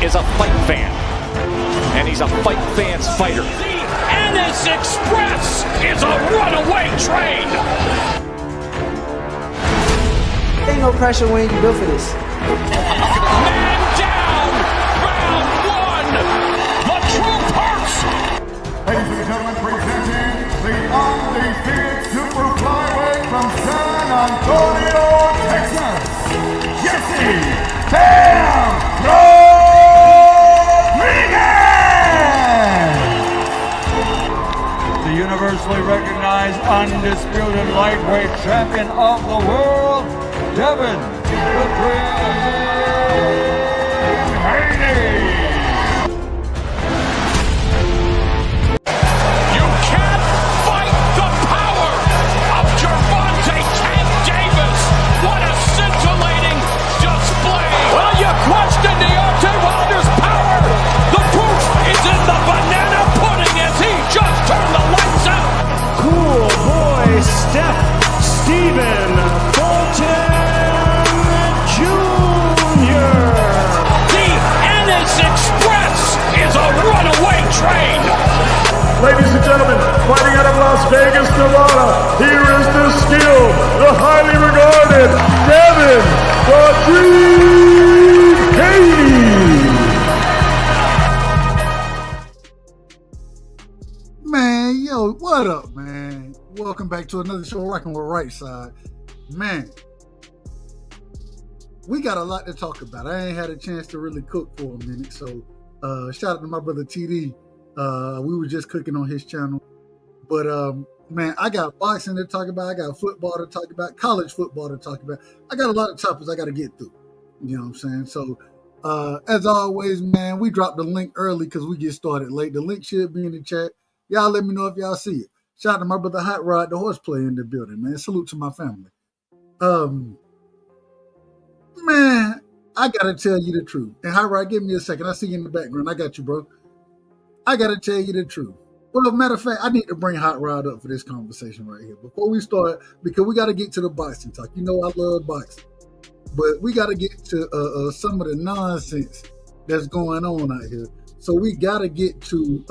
is a fight fan, and he's a fight fan's fighter. The Ennis Express is a runaway train. Ain't no pressure when you built for this. Man down, round one. The truth hurts. Ladies and gentlemen, presenting the undefeated super flyweight from San Antonio, Texas, Jesse Bam Rodriguez! The universally recognized undisputed lightweight champion of the world, Devin the Dream Haney! You can't fight the power of Gervonta Tank Davis. What a scintillating display. Well, you questioned Deontay Wilder's power. The proof is in the banana pudding as he just turned the lights out. Cool boy Steph Stephen Fulton Jr. The Ennis Express is a runaway train. Ladies and gentlemen, fighting out of Las Vegas, Nevada, here is the skilled, the highly regarded Devin the Dream Haney! Man, yo, what up, man? Welcome back to another show, Rocking with Rightside. Man, we got a lot to talk about. I ain't had a chance to really cook for a minute, so shout out to my brother TD. We were just cooking on his channel. But, man, I got boxing to talk about. I got football to talk about, college football to talk about. I got a lot of topics I got to get through. You know what I'm saying? So, as always, man, we dropped the link early because we get started late. The link should be in the chat. Y'all let me know if y'all see it. Shout out to my brother Hot Rod, the horseplay in the building, man. Salute to my family. Man, I got to tell you the truth. And Hot Rod, give me a second. I see you in the background. I got you, bro. I got to tell you the truth. Well, matter of fact, I need to bring Hot Rod up for this conversation right here. Before we start, because we got to get to the boxing talk. You know I love boxing. But we got to get to some of the nonsense that's going on out here. So we got to get to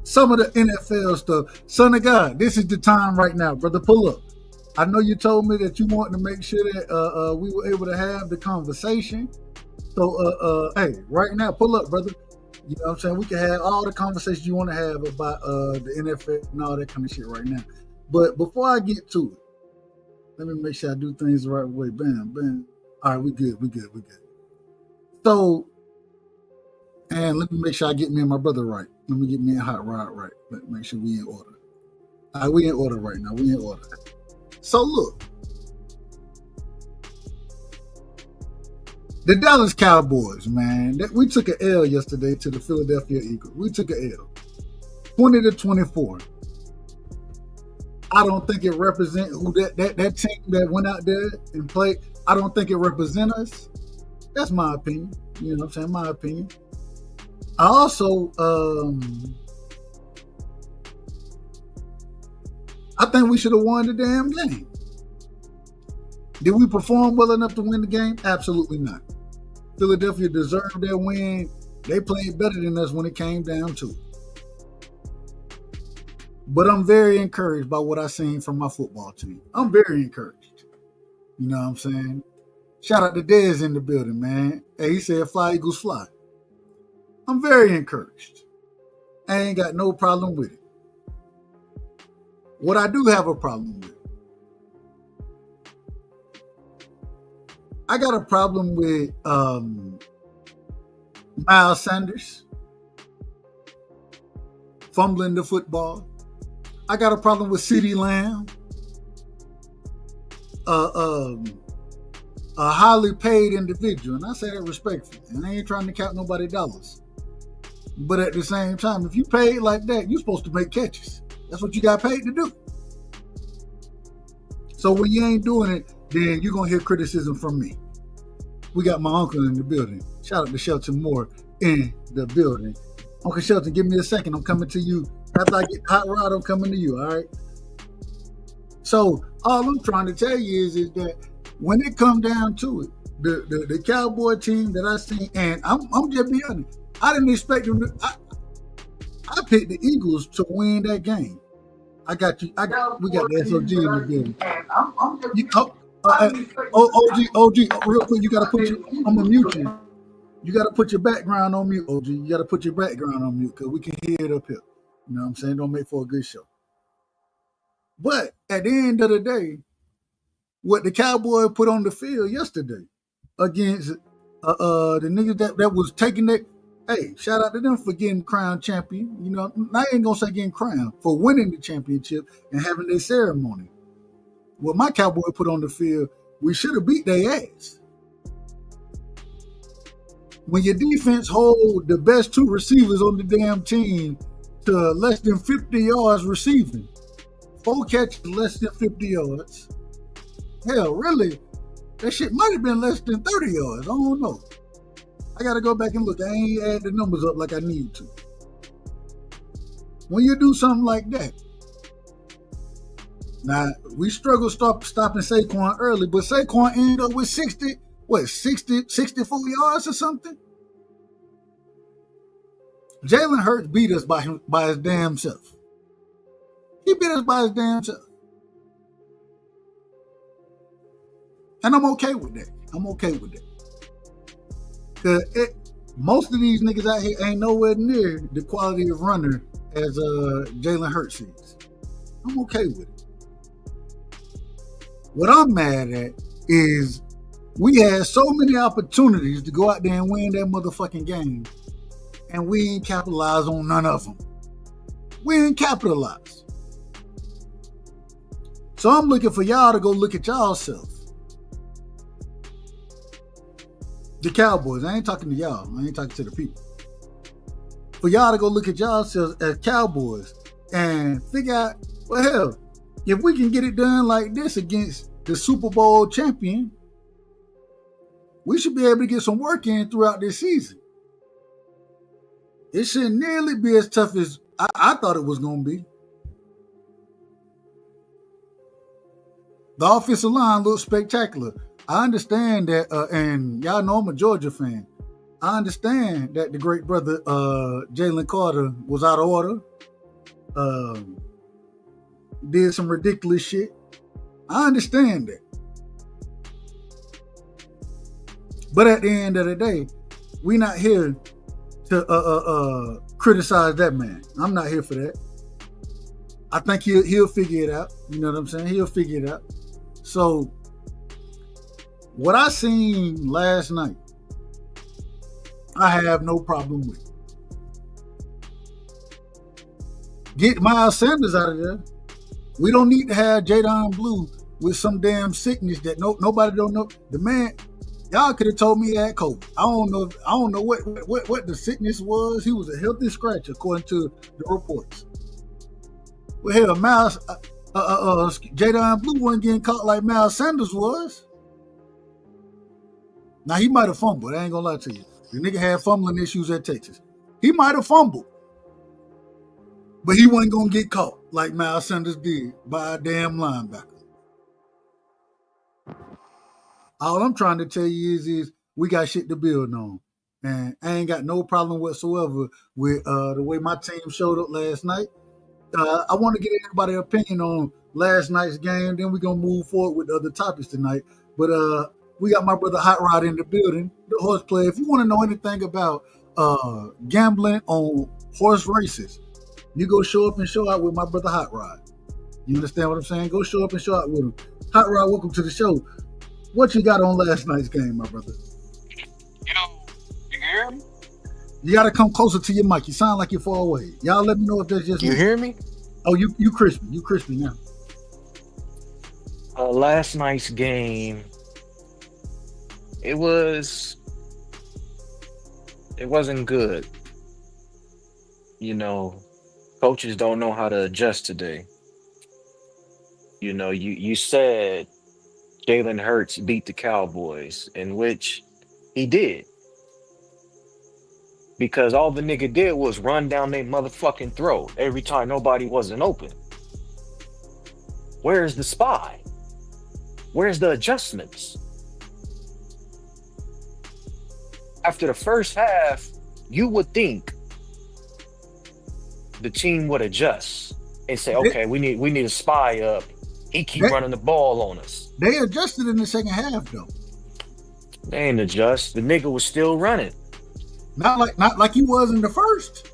some of the NFL stuff. Son of God, this is the time right now, brother. Pull up. I know you told me that you wanted to make sure that we were able to have the conversation. So, hey, right now, pull up, brother. You know what I'm saying? We can have all the conversations you want to have about the NFL and all that kind of shit right now. But before I get to it, let me make sure I do things the right way. Bam, bam. All right, we good. So, and let me make sure I get me and my brother right. Let me get me and Hot Rod right. Let me make sure we in order. All right, we in order right now. We in order. So, look. The Dallas Cowboys, man, we took an L yesterday to the Philadelphia Eagles. We took an L, 20-24. I don't think it represents who that team that went out there and played. I don't think it represents us. That's my opinion. You know what I'm saying? My opinion. I also, I think we should have won the damn game. Did we perform well enough to win the game? Absolutely not. Philadelphia deserved their win. They played better than us when it came down to it. But I'm very encouraged by what I've seen from my football team. I'm very encouraged. You know what I'm saying? Shout out to Dez in the building, man. Hey, he said, fly, Eagles, fly. I'm very encouraged. I ain't got no problem with it. What I do have a problem with, I got a problem with Miles Sanders fumbling the football. I got a problem with CeeDee Lamb, a highly paid individual, and I say that respectfully. And I ain't trying to count nobody's dollars. But at the same time, if you paid like that, you're supposed to make catches. That's what you got paid to do. So when you ain't doing it, then you're going to hear criticism from me. We got my uncle in the building. Shout out to Shelton Moore in the building. Uncle Shelton, give me a second. I'm coming to you. After I get Hot Rod, I'm coming to you, all right? So all I'm trying to tell you is that when it come down to it, the Cowboy team that I seen, and I'm just being honest. I didn't expect them to. I picked the Eagles to win that game. I got you. We got the SOG in the building. OG, real quick, you gotta put I'm gonna mute you. You gotta put your background on mute, OG. You gotta put your background on mute because we can hear it up here. You know what I'm saying? Don't make for a good show. But at the end of the day, what the Cowboys put on the field yesterday against the niggas that was taking that. Hey, shout out to them for getting crowned champion. You know, I ain't gonna say getting crowned, for winning the championship and having their ceremony. What my Cowboy put on the field, we should have beat their ass. When your defense hold the best two receivers on the damn team to less than 50 yards receiving, 4 catches less than 50 yards. Hell, really, that shit might have been less than 30 yards. I don't know. I got to go back and look. I ain't add the numbers up like I need to. When you do something like that, now we struggle stopping Saquon early, but Saquon ended up with 64 yards or something? Jalen Hurts beat us by his damn self. He beat us by his damn self. And I'm okay with that. Most of these niggas out here ain't nowhere near the quality of runner as Jalen Hurts is. I'm okay with it. What I'm mad at is we had so many opportunities to go out there and win that motherfucking game, and we ain't capitalized on none of them. We ain't capitalized. So I'm looking for y'all to go look at y'all self. The Cowboys. I ain't talking to y'all. I ain't talking to the people. For y'all to go look at yourselves as Cowboys and figure out, well, hell, if we can get it done like this against the Super Bowl champion, we should be able to get some work in throughout this season. It shouldn't nearly be as tough as I thought it was going to be. The offensive line looks spectacular. I understand that, and y'all know I'm a Georgia fan. I understand that the great brother Jalen Carter was out of order, did some ridiculous shit. I understand that. But at the end of the day, we not here to criticize that man. I'm not here for that. I think he'll figure it out. You know what I'm saying? He'll figure it out. So what I seen last night, I have no problem with. Get Miles Sanders out of there. We don't need to have Jadon Blue with some damn sickness that nobody don't know. The man, y'all could have told me he had COVID. I don't know what the sickness was. He was a healthy scratch according to the reports. Well, hell, Miles, Jadon Blue wasn't getting caught like Miles Sanders was. Now, he might have fumbled. I ain't gonna lie to you. The nigga had fumbling issues at Texas. He might have fumbled. But he wasn't gonna get caught like Miles Sanders did by a damn linebacker. All I'm trying to tell you is we got shit to build on. And I ain't got no problem whatsoever with the way my team showed up last night. I want to get everybody's opinion on last night's game. Then we're going to move forward with the other topics tonight. But we got my brother Hot Rod in the building, the horse player. If you want to know anything about gambling on horse races, you go show up and show out with my brother Hot Rod. You understand what I'm saying? Go show up and show out with him. Hot Rod, welcome to the show. What you got on last night's game, my brother? Yo, you hear me? You got to come closer to your mic. You sound like you're far away. Y'all let me know if that's just you me. Hear me? Oh, you crispy. You crispy now. Last night's game, it wasn't good. You know, coaches don't know how to adjust today. You know, you said Jalen Hurts beat the Cowboys, in which he did. Because all the nigga did was run down their motherfucking throat every time nobody wasn't open. Where's the spy? Where's the adjustments? after the first half, you would think the team would adjust and say, okay, we need a spy up. He keep running the ball on us. They adjusted in the second half though. They ain't adjust. The nigga was still running. Not like he was in the first.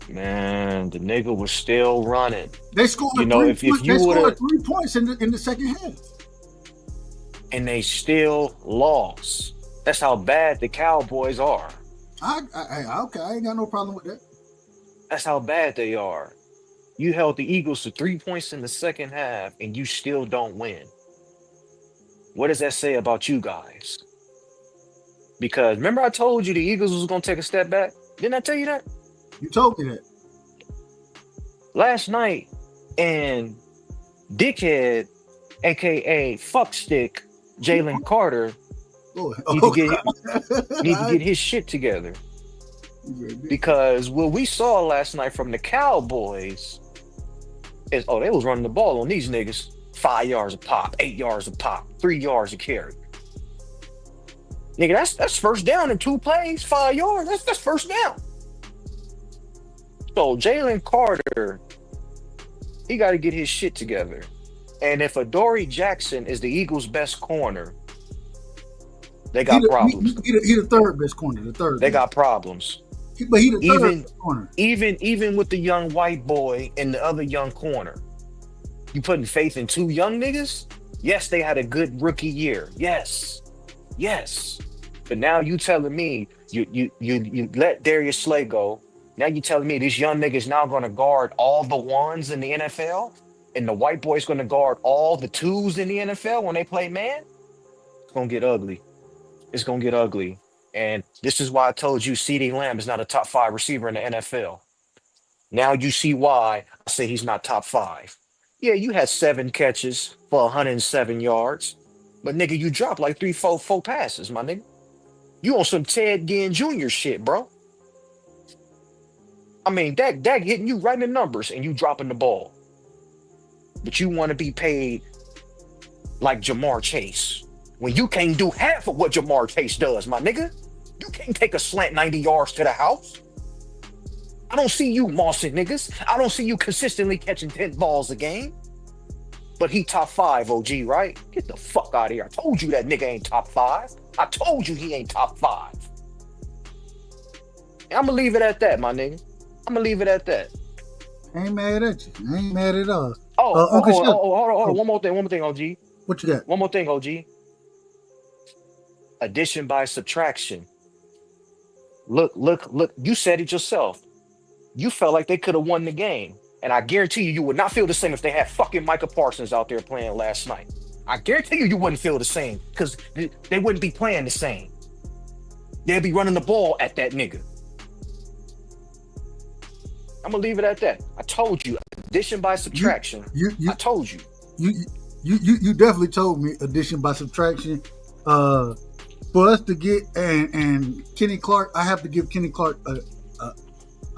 Man, the nigga was still running. They scored if you scored 3 points in the second half. And they still lost. That's how bad the Cowboys are. Okay, I ain't got no problem with that. That's how bad they are. You held the Eagles to 3 points in the second half, and you still don't win. What does that say about you guys? Because remember I told you the Eagles was going to take a step back? Didn't I tell you that? You told me that. Last night, and dickhead, a.k.a. fuckstick, Jalen Carter, need to get his shit together. Because what we saw last night from the Cowboys is, they was running the ball on these niggas 5 yards a pop, 8 yards a pop, 3 yards a carry. Nigga, that's first down in 2 plays, 5 yards. That's first down. So Jalen Carter, he got to get his shit together. And if Adoree Jackson is the Eagles' best corner, they got problems. He the third best corner. They got problems. But he the third best corner. Even with the young white boy and the other young corner, you putting faith in 2 young niggas? Yes, they had a good rookie year. Yes. But now you telling me you let Darius Slay go. Now you telling me this young nigga is now going to guard all the ones in the NFL, and the white boy's going to guard all the 2s in the NFL when they play man? It's going to get ugly. It's going to get ugly. And this is why I told you CeeDee Lamb is not a top 5 receiver in the NFL. Now you see why I say he's not top 5. Yeah, you had 7 catches for 107 yards. But nigga, you dropped like 4 passes, my nigga. You on some Ted Ginn Jr. shit, bro. I mean, Dak hitting you right in the numbers and you dropping the ball. But you want to be paid like Jamar Chase when you can't do half of what Jamar Chase does, my nigga. You can't take a slant 90 yards to the house. I don't see you mossing niggas. I don't see you consistently catching 10 balls a game. But he top 5, OG, right? Get the fuck out of here. I told you that nigga ain't top 5. I told you he ain't top 5. And I'm going to leave it at that, my nigga. I'm going to leave it at that. I ain't mad at you. I ain't mad at all. Hold on. One more thing, OG. What you got? One more thing, OG. Addition by subtraction. Look. You said it yourself. You felt like they could have won the game. And I guarantee you would not feel the same if they had fucking Micah Parsons out there playing last night. I guarantee you wouldn't feel the same because they wouldn't be playing the same. They'd be running the ball at that nigga. I'm going to leave it at that. I told you. Addition by subtraction. I told you. You definitely told me addition by subtraction. For us to get and Kenny Clark, I have to give Kenny Clark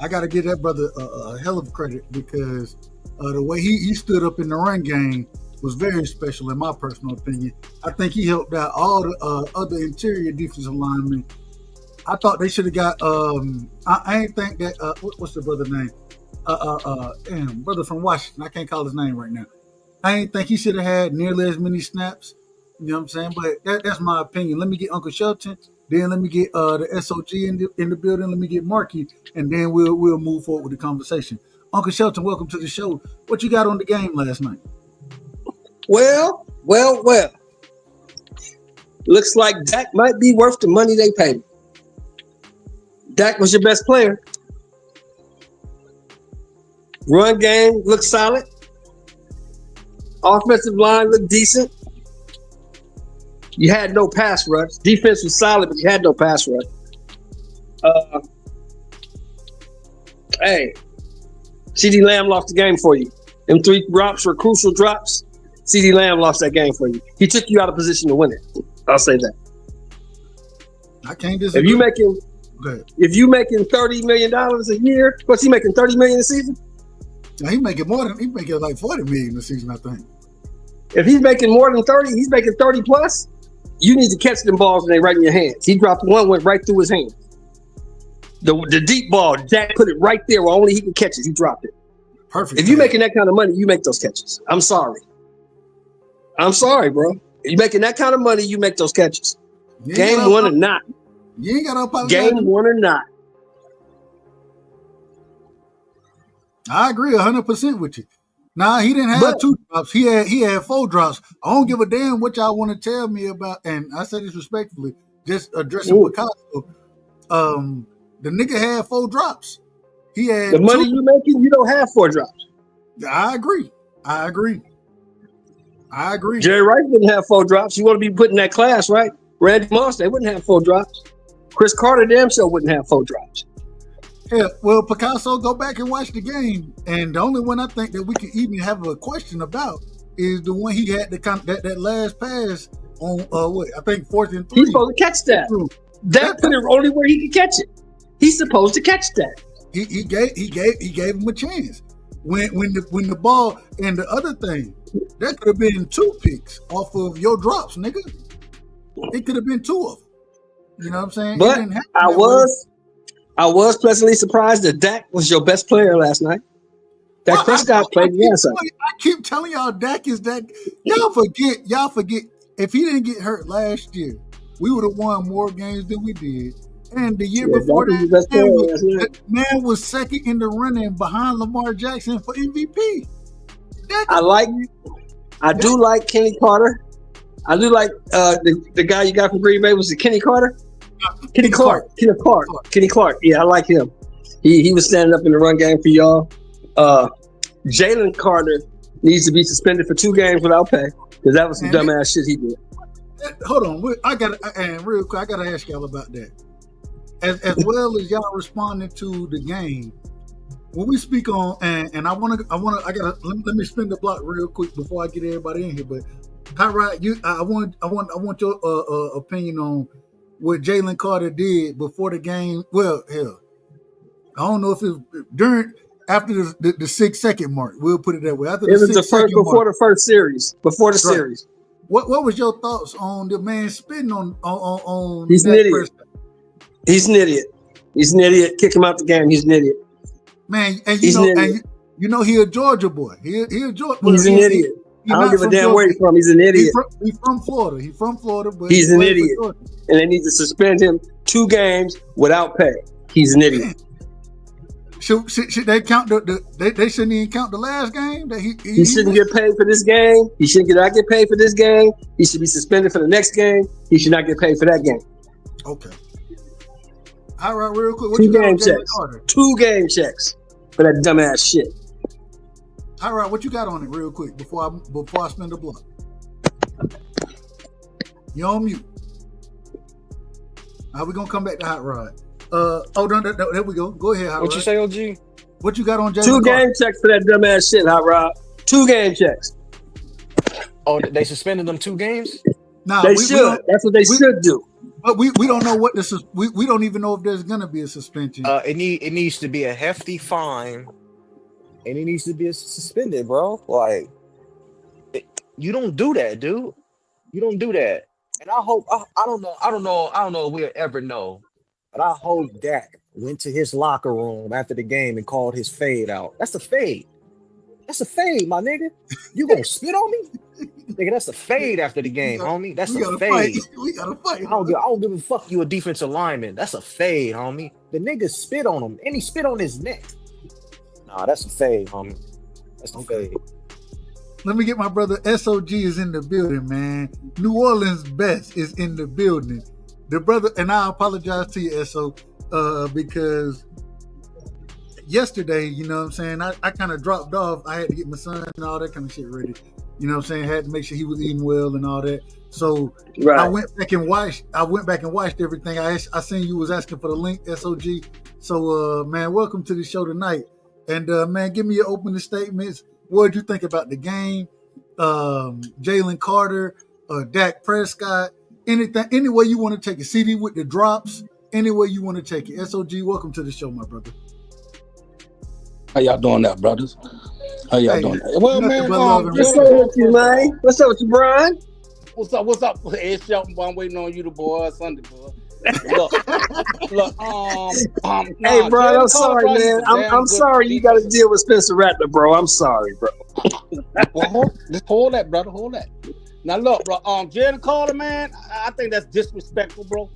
I got to give that brother a hell of credit because the way he stood up in the run game was very special in my personal opinion. I think he helped out all the other interior defensive linemen. I thought they should have got I ain't think that what's the brother name? Brother from Washington. I can't call his name right now. I ain't think he should have had nearly as many snaps. You know what I'm saying? But that's my opinion. Let me get Uncle Shelton. Then let me get the SOG in the building. Let me get Marky, and then we'll move forward with the conversation. Uncle Shelton, welcome to the show. What you got on the game last night? Well. Looks like Dak might be worth the money they paid. Dak was your best player. Run game looked solid. Offensive line looked decent. You had no pass rush. Defense was solid, but you had no pass rush. Hey, CeeDee Lamb lost the game for you. Them 3 drops were crucial drops. CeeDee Lamb lost that game for you. He took you out of position to win it. I'll say that. I can't disagree. If you making $30 million a year, what's he making? $30 million a season? Now he making like $40 million a season, I think. If he's making more than 30, he's making 30 plus. You need to catch them balls when they right in your hands. He dropped one, went right through his hand. The deep ball, Dak put it right there where only he can catch it. He dropped it. Perfect. If you're making that kind of money, you make those catches. I'm sorry, bro. If you're making that kind of money, you make those catches. Game one or not. You ain't got to apologize. Game one or not. I agree 100% with you. Nah, he didn't have 2 drops. He had 4 drops. I don't give a damn what y'all want to tell me about. And I say this respectfully, just addressing Picasso. The nigga had 4 drops. He had the money you making. You don't have 4 drops. I agree. Jerry Rice didn't have 4 drops. You want to be put in that class, right? Randy Moss, they wouldn't have 4 drops. Chris Carter, damn sure wouldn't have 4 drops. Yeah, well, Picasso, go back and watch the game. And the only one I think that we can even have a question about is the one he had that last pass on I think 4th and 3. He's supposed to catch that. That put it only where he could catch it. He's supposed to catch that. He gave him a chance. When the ball, and the other thing, that could have been 2 picks off of your drops, nigga. It could have been 2 of them. You know what I'm saying? But I was pleasantly surprised that Dak was your best player last night. Dak Prescott played the answer. I keep telling y'all Dak is that. Y'all forget. If he didn't get hurt last year, we would have won more games than we did. And the year before that, man was second in the running behind Lamar Jackson for MVP. I do like Kenny Carter. I do like the guy you got from Green Bay. Was it Kenny Carter? Kenny Clark. Yeah, I like him. He was standing up in the run game for y'all. Jalen Carter needs to be suspended for 2 games without pay because that was some dumbass shit he did. Hold on, real quick, I gotta ask y'all about that. As well as y'all responding to the game, when we speak on let me spin the block real quick before I get everybody in here. But Tyrod, I want your opinion on what Jalen Carter did before the game. Well, hell, I don't know if it was after the 6-second mark. We'll put it that way. After it was the first before the first series. Before the series. What was your thoughts on the man spitting on? He's an idiot. He's an idiot. He's an idiot. Kick him out the game. He's an idiot. Man, and you know he a Georgia boy. He a Georgia boy. He's an idiot. I don't give a damn where he's from. He's an idiot. He's from Florida. He's from Florida, but he's an idiot. And they need to suspend him 2 games without pay. He's an idiot. Should they count they shouldn't even count the last game that he shouldn't get paid for this game. He shouldn't not get paid for this game. He should be suspended for the next game. He should not get paid for that game. Okay. All right, real quick. What 2 you got game on Jalen checks. Carter? 2 game checks for that dumbass shit. All right, what you got on it real quick before I spin the block? You're on mute. How we gonna come back to Hot Rod? No, there we go. Go ahead, Hot Rod. What you say, OG? What you got on Jalen 2 Carter? game checks for that dumbass shit, Hot Rod. 2 game checks. Oh, they suspended them 2 games? Nah, they should. That's what they should do. But we don't know what we don't even know if there's gonna be a suspension. It needs to be a hefty fine, and it needs to be suspended, bro. Like, you don't do that, dude. You don't do that. And I hope I don't know if we'll ever know, but I hope Dak went to his locker room after the game and called his fade out. That's a fade. That's a fade, my nigga. You gonna spit on me? Nigga, that's a fade after the game, homie. That's a fade. We gotta fight. I don't give a fuck you a defensive lineman. That's a fade, homie. The nigga spit on him and he spit on his neck. Nah, that's a fade, homie. That's a fade. Let me get my brother SOG is in the building, man. New Orleans best is in the building. The brother, and I apologize to you, SO, because yesterday, you know what I'm saying, I kind of dropped off. I had to get my son and all that kind of shit ready. You know what I'm saying? Had to make sure he was eating well and all that. So I went back and watched everything. I seen you was asking for the link, SOG. So man, welcome to the show tonight. And man, give me your opening statements. What did you think about the game? Jalen Carter, Dak Prescott, anything, any way you want to take it. CD with the drops, any way you want to take it. SOG, welcome to the show, my brother. How y'all doing that, brothers? How y'all doing that? Well, man, what's up with you, man? What's up with you, Brian? What's up? What's up? Ed Shelton, boy, I'm waiting on you, the boy, Sunday, boy. Look, Hey, bro, I'm sorry, man. I'm sorry you got to deal with Spencer Rattler, bro. I'm sorry, bro. Well, just hold that, brother. Hold that. Now, look, bro. Jalen Carter, man, I think that's disrespectful, bro.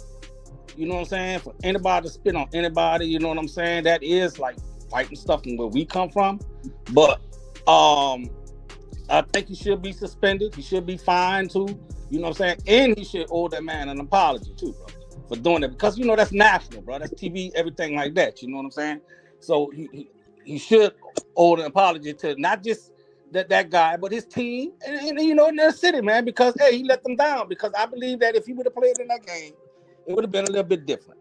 You know what I'm saying? For anybody to spit on anybody, you know what I'm saying? That is like fighting stuff from where we come from. But I think he should be suspended. He should be fined too. You know what I'm saying? And he should owe that man an apology too, bro, for doing it, because you know that's national, bro. That's TV, everything like that. You know what I'm saying? So he should owe an apology to not just that guy, but his team and you know, in their city, man, because hey, he let them down. Because I believe that if he would have played in that game, it would have been a little bit different.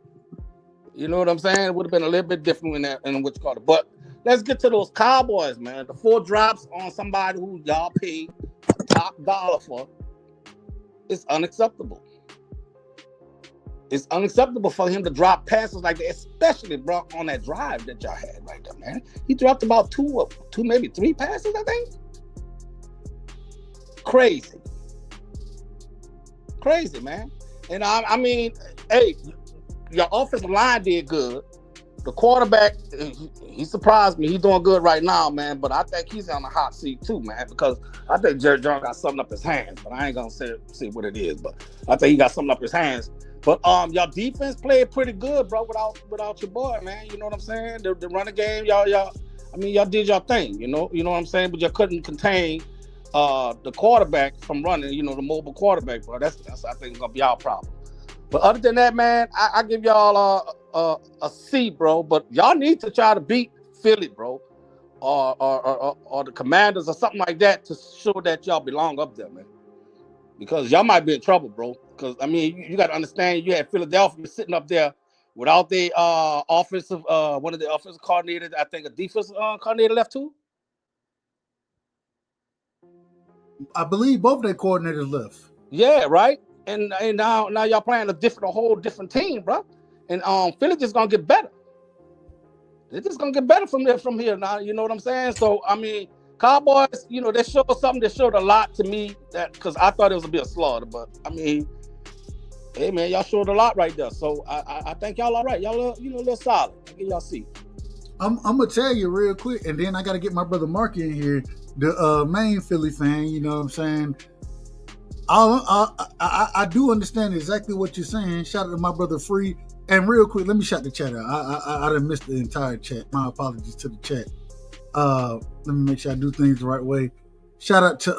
You know what I'm saying? It would have been a little bit different in that, in what you call it. But let's get to those Cowboys, man. The 4 drops on somebody who y'all paid top dollar for. It's unacceptable. It's unacceptable for him to drop passes like that, especially, bro, on that drive that y'all had right there, man. He dropped about two, maybe 3 passes, I think. Crazy, man. And I mean, hey, your offensive line did good. The quarterback, he surprised me. He's doing good right now, man. But I think he's on the hot seat too, man, because I think Jerry Jones got something up his hands. But I ain't gonna say what it is. But I think he got something up his hands. But y'all defense played pretty good, bro, without your boy, man. You know what I'm saying? The running game, y'all did y'all thing. You know what I'm saying? But you couldn't contain the quarterback from running. You know, the mobile quarterback, bro. That's I think gonna be our problem. But other than that, man, I give y'all a C, bro. But y'all need to try to beat Philly, bro, or the Commanders or something like that to show that y'all belong up there, man. Because y'all might be in trouble, bro. Because I mean, you got to understand, you had Philadelphia sitting up there without the offensive, one of the offensive coordinators. I think a defensive coordinator left too. I believe both their coordinators left. Yeah, right. And now y'all playing a whole different team, bro. And Philly just gonna get better. They're just gonna get better from here now. You know what I'm saying? So I mean, Cowboys, you know, they showed something. They showed a lot to me, that because I thought it was a bit of slaughter, but I mean, hey man, y'all showed a lot right there. So I think y'all all right. Y'all a little solid. I give y'all C. I'm gonna tell you real quick, and then I gotta get my brother Marky in here, the main Philly fan. You know what I'm saying? I do understand exactly what you're saying. Shout out to my brother Free. And real quick, let me shout the chat out. I done missed the entire chat. My apologies to the chat. Let me make sure I do things the right way. Shout out to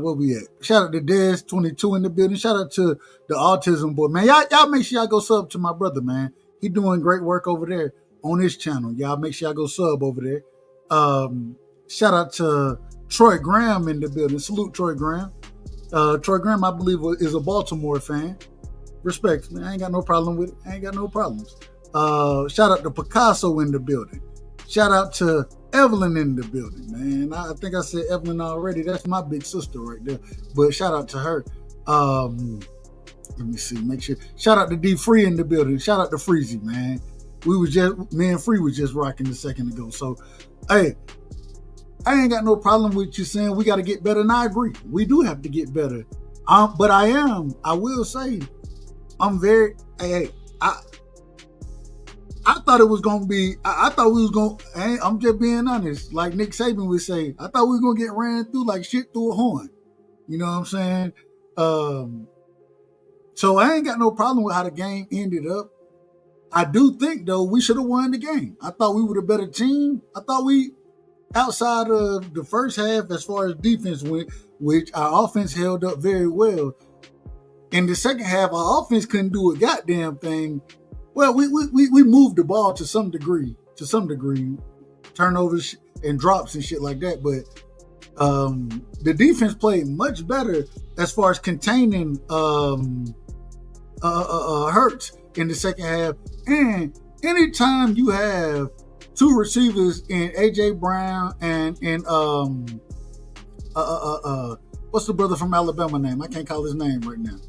where we at? Shout out to Dez22 in the building. Shout out to the Autism Boy. Man, y'all make sure y'all go sub to my brother, man. He doing great work over there on his channel. Y'all make sure y'all go sub over there. Shout out to Troy Graham in the building. Salute Troy Graham. Troy Graham, I believe, is a Baltimore fan. Respect, man. I ain't got no problem with it. I ain't got no problems. Shout out to Picasso in the building. Shout out to Evelyn in the building, man. I think I said Evelyn already. That's my big sister right there. But shout out to her. Let me see. Make sure. Shout out to D Free in the building. Shout out to Freezy, man. Me and Free was just rocking a second ago. So, hey, I ain't got no problem with you saying we got to get better, and I agree. We do have to get better. But I will say, I'm very, I thought it was going to be, I thought we was going to, I'm just being honest, like Nick Saban would say, I thought we were going to get ran through like shit through a horn. You know what I'm saying? So I ain't got no problem with how the game ended up. I do think, though, we should have won the game. I thought we were the better team. I thought we, outside of the first half, as far as defense went, which our offense held up very well. In the second half, our offense couldn't do a goddamn thing. Well, we moved the ball to some degree, turnovers and drops and shit like that. But the defense played much better as far as containing Hurts in the second half. And anytime you have two receivers in AJ Brown and what's the brother from Alabama name? I can't call his name right now.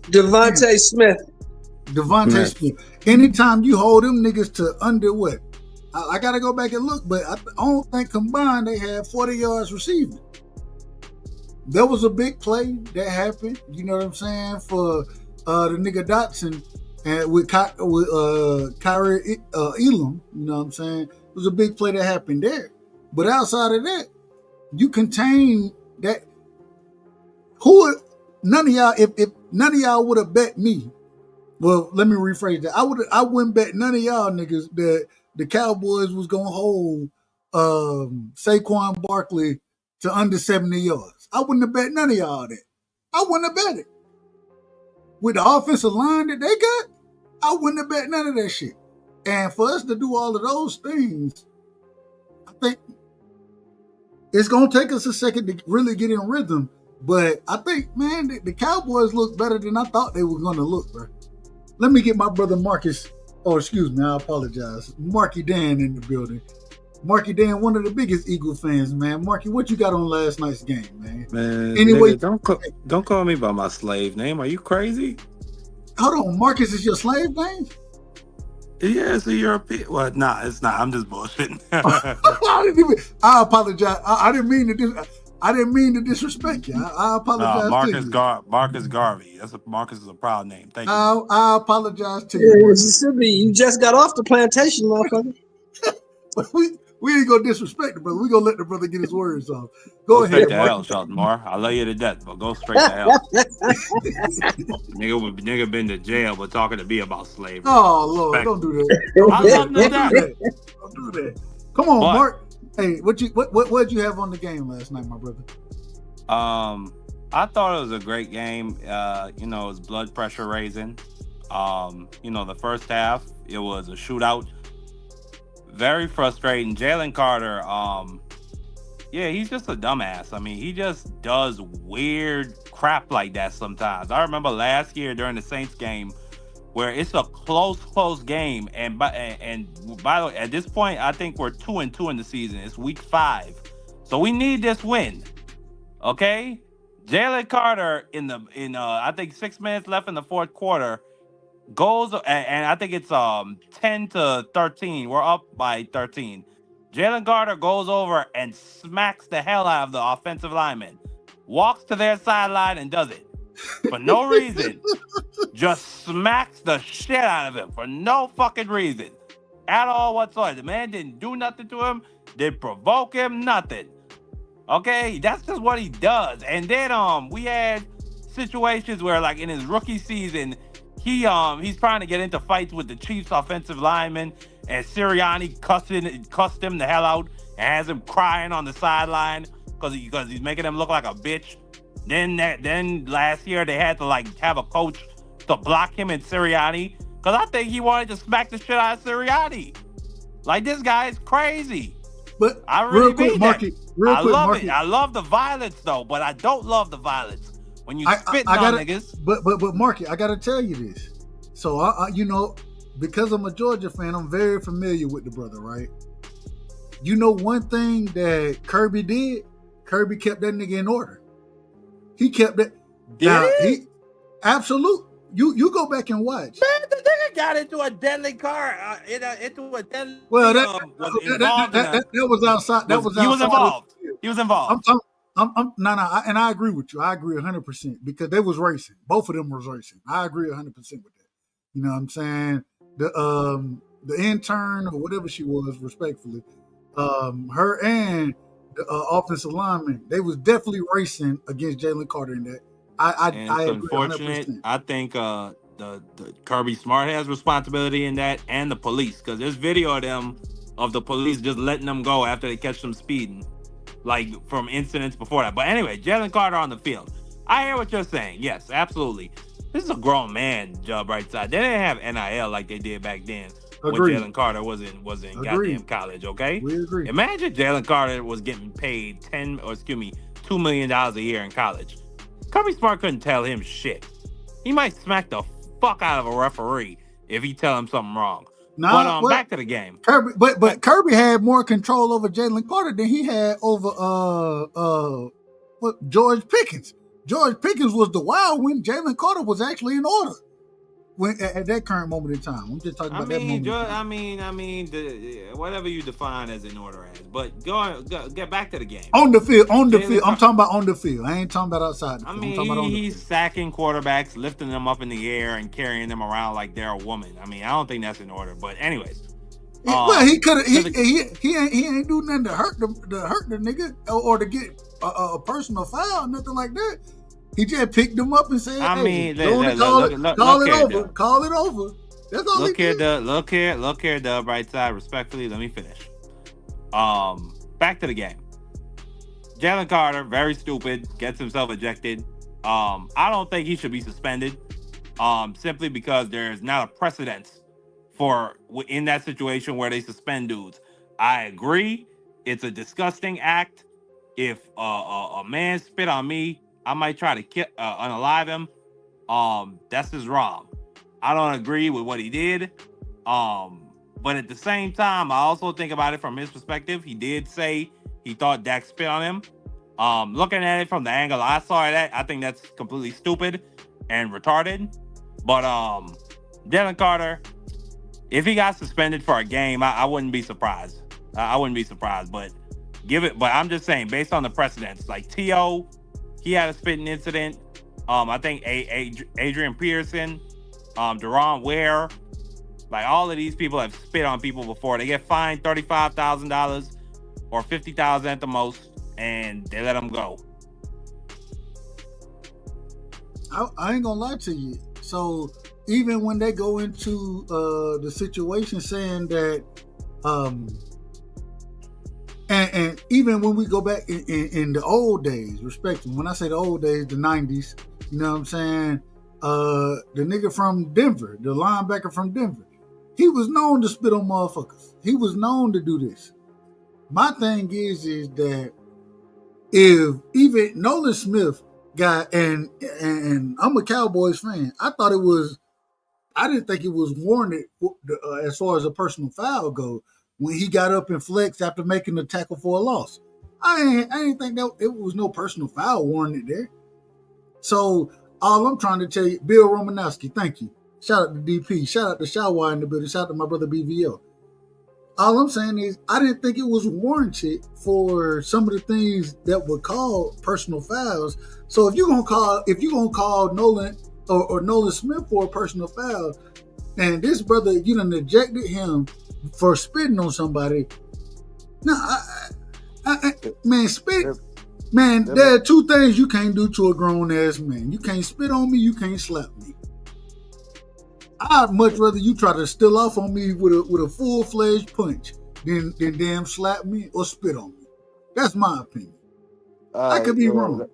Devontae Smith. Smith. Anytime you hold them niggas to under what? I got to go back and look, but I don't think combined they had 40 yards receiving. there was a big play that happened. You know what I'm saying, for the nigga Dotson and with Kyrie Elam. You know what I'm saying? It was a big play that happened there. But outside of that, you contain that. None of y'all, if none of y'all would have bet me. Well, let me rephrase that. I wouldn't bet none of y'all niggas that the Cowboys was gonna hold Saquon Barkley to under 70 yards. I wouldn't have bet none of y'all that. I wouldn't have bet it. With the offensive line that they got, I wouldn't have bet none of that shit. And for us to do all of those things, I think it's gonna take us a second to really get in rhythm. But I think, man, the Cowboys look better than I thought they were gonna look, bro. Let me get my brother Marcus. Oh, excuse me, I apologize. Marky Dan in the building. Marky Dan, one of the biggest Eagle fans, man. Marky, what you got on last night's game, man? Man, anyway, nigga, don't call me by my slave name. Are you crazy? Hold on, Marcus is your slave name? Yeah, it's a European. Well, nah, it's not. I'm just bullshitting. I apologize. I didn't mean to disrespect you. I apologize. Marcus Garvey. Marcus is a proud name. Thank you. I apologize to you. Mississippi, you just got off the plantation, motherfucker. we ain't gonna disrespect the brother. We gonna let the brother get his words off. Go ahead. Straight to hell, Shelton Moore. I love you to death, but go straight to hell. nigga been to jail, but talking to me about slavery. Oh Lord, Respect. don't do that. I love that. Don't do that. Come on, Mark. Hey, what did you have on the game last night, my brother? I thought it was a great game. It was blood pressure raising. The first half, it was a shootout. Very frustrating. Jalen Carter, he's just a dumbass. I mean, he just does weird crap like that sometimes. I remember last year during the Saints game where it's a close game, and by the way, at this point, I think we're 2-2 in the season. It's week 5, so we need this win. Okay, Jalen Carter in I think 6 minutes left in the fourth quarter goes, and I think it's 10-13. We're up by 13. Jalen Carter goes over and smacks the hell out of the offensive lineman, walks to their sideline and does it for no reason. Just smacks the shit out of him for no fucking reason at all whatsoever. The man didn't do nothing to him, didn't provoke him, nothing. Okay, that's just what he does. And then we had situations where, like in his rookie season, he's trying to get into fights with the Chiefs offensive lineman, and Sirianni cussed him the hell out and has him crying on the sideline because he's making him look like a bitch. Then last year they had to have a coach to block him and Sirianni because I think he wanted to smack the shit out of Sirianni. Like, this guy is crazy. But I really real quick, Marky, I love it. I love the violence though, but I don't love the violence when you spitting on niggas. But Marky, I gotta tell you this. So I because I'm a Georgia fan, I'm very familiar with the brother, right? You know one thing that Kirby did? Kirby kept that nigga in order. He kept that. He absolute. You go back and watch. Man, the nigga got into a deadly car. Into a deadly. Well, that was outside. He was involved. He was involved. And I agree with you. I agree 100% because they was racing. Both of them was racing. I agree 100% with that. You know what I'm saying? The intern or whatever she was, respectfully, her and the offensive lineman, they was definitely racing against Jalen Carter in that. I agree unfortunate. 100%. I think the Kirby Smart has responsibility in that, and the police, because there's video of the police just letting them go after they catch them speeding, like from incidents before that. But anyway, Jalen Carter on the field. I hear what you're saying. Yes, absolutely. This is a grown man job, Rightside. They didn't have NIL like they did back then when Jalen Carter was in goddamn college. Okay, we agree. Imagine Jalen Carter was getting paid $2 million a year in college. Kirby Smart couldn't tell him shit. He might smack the fuck out of a referee if he tell him something wrong. But back to the game. Kirby, but Kirby had more control over Jalen Carter than he had over George Pickens. George Pickens was the wild when Jalen Carter was actually in order. when at that current moment in time. I'm just talking about that moment. Whatever you define as in order as. But go get back to the game. On the field. I'm talking about on the field. I ain't talking about outside the field. I'm talking about on the he's field. sacking quarterbacks, lifting them up in the air, and carrying them around like they're a woman. I don't think that's in order. But anyways. Well, he could have. He ain't do nothing to hurt the nigga or to get a personal foul, nothing like that. He just picked him up and said, call it over. That's all he did. Look here, the Rightside. Respectfully, let me finish. Back to the game. Jalen Carter, very stupid, gets himself ejected. I don't think he should be suspended. Simply because there's not a precedence for in that situation where they suspend dudes. I agree, it's a disgusting act. If a man spit on me, I might try to unalive him. That's just wrong. I don't agree with what he did. But at the same time, I also think about it from his perspective. He did say he thought Dak spit on him. Looking at it from the angle I saw it at, I think that's completely stupid and retarded. But Jalen Carter, if he got suspended for a game, I wouldn't be surprised. I wouldn't be surprised, but But I'm just saying, based on the precedents, like T.O., he had a spitting incident. I think Adrian Peterson, Deron Ware, like all of these people have spit on people before. They get fined $35,000 or $50,000 at the most, and they let them go. I ain't gonna lie to you. So even when they go into the situation saying that, and even when we go back in the old days, respectively, when I say the old days, the 90s, you know what I'm saying? The nigga from Denver, the linebacker from Denver, he was known to spit on motherfuckers. He was known to do this. My thing is that if even Nolan Smith got, and I'm a Cowboys fan, I didn't think it was warranted as far as a personal foul goes when he got up and flexed after making the tackle for a loss. I didn't think that it was no personal foul warranted there. So all I'm trying to tell you, Bill Romanowski, thank you. Shout out to DP. Shout out to Shawai in the building. Shout out to my brother BVO. All I'm saying is I didn't think it was warranted for some of the things that were called personal fouls. So if you're gonna call Nolan or Nolan Smith for a personal foul, and this brother, you done ejected him for spitting on somebody. No, man, spit. Man, there are two things you can't do to a grown ass man. You can't spit on me, you can't slap me. I'd much rather you try to steal off on me with a full-fledged punch than damn slap me or spit on me. That's my opinion. I could be wrong.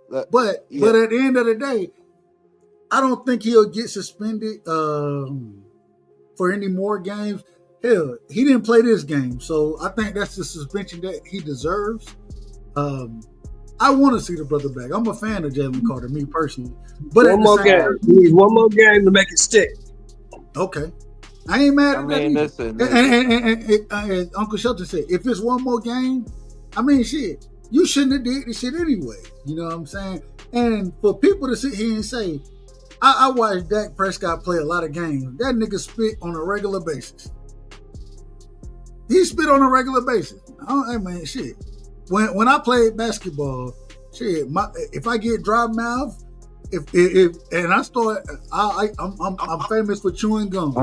But at the end of the day, I don't think he'll get suspended for any more games. Hell, he didn't play this game, so I think that's the suspension that he deserves. I want to see the brother back. I'm a fan of Jalen Carter, me personally. But one more game. He needs one more game to make it stick. Okay. I ain't mad at that. Listen. And Uncle Shelton said, if it's one more game, shit, you shouldn't have did this shit anyway. You know what I'm saying? And for people to sit here and say, I watched Dak Prescott play a lot of games. That nigga spit on a regular basis. He spit on a regular basis. Shit. When I played basketball, shit, if I get dry mouth, and I start, I'm famous for chewing gum.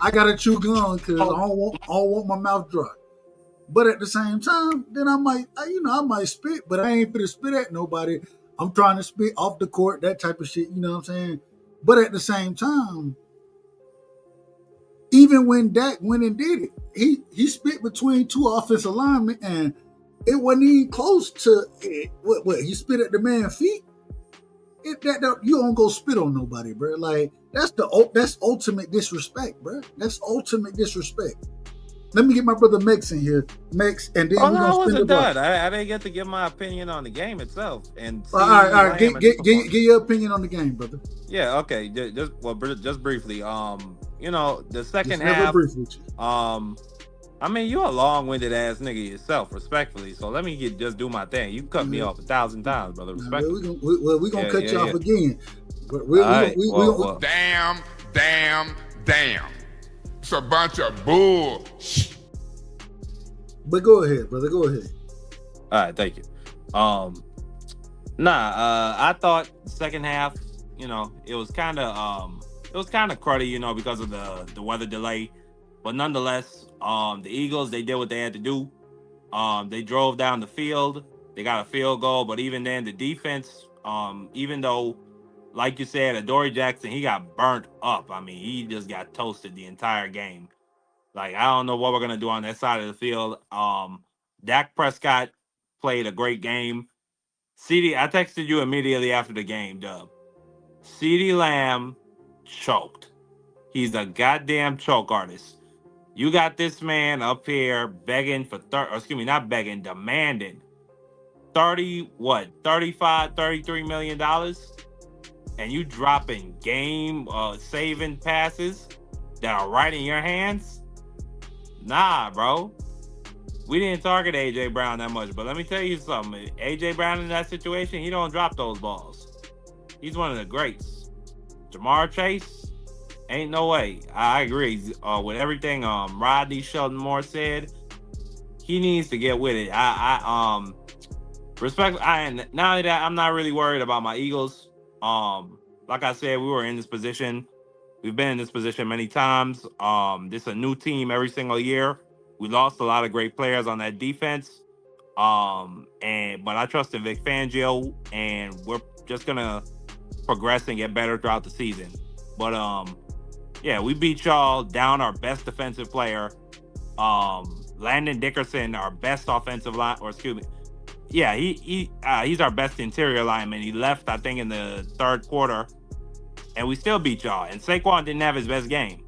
I gotta chew gum because I don't want my mouth dry. But at the same time, then I might spit, but I ain't finna spit at nobody. I'm trying to spit off the court, that type of shit. You know what I'm saying? But at the same time, even when Dak went and did it, he spit between two offensive linemen, and it wasn't even close to it. What he spit at the man's feet? You don't go spit on nobody, bro. Like that's ultimate disrespect, bro. That's ultimate disrespect. Let me get my brother Mex in here, Mex, and then we're gonna spin the ball. I didn't get to give my opinion on the game itself. And all right. Get your opinion on the game, brother. Yeah, okay. Just briefly. The second half. Never brief with you. You're a long-winded ass nigga yourself, respectfully. So let me just do my thing. You cut me off 1,000 times, brother. Respectfully. We're gonna cut you off again. But damn. It's a bunch of bull. But go ahead, brother. Go ahead. All right, thank you. I thought second half, you know, it was kind of cruddy, you know, because of the weather delay. But nonetheless, the Eagles, they did what they had to do. They drove down the field. They got a field goal, but even then, the defense, even though, like you said, Adoree Jackson, he got burnt up. I mean, he just got toasted the entire game. Like, I don't know what we're gonna do on that side of the field. Dak Prescott played a great game. I texted you immediately after the game, Dub. CeeDee Lamb choked. He's a goddamn choke artist. You got this man up here begging for demanding 33 million dollars, and you dropping game saving passes that are right in your hands. Nah, bro. We didn't target AJ Brown that much, but let me tell you something. AJ Brown in that situation, he don't drop those balls. He's one of the greats. Jamar Chase, ain't no way. I agree with everything Rodney Shelton Moore said. He needs to get with it. Respect. Now that I'm not really worried about my Eagles. Like I said, we were in this position. We've been in this position many times. This is a new team every single year. We lost a lot of great players on that defense. But I trust in Vic Fangio, and we're just gonna progress and get better throughout the season. But yeah, we beat y'all down our best defensive player. Landon Dickerson, our best offensive line, or excuse me. Yeah, he's our best interior lineman. He left, I think, in the third quarter, and we still beat y'all. And Saquon didn't have his best game.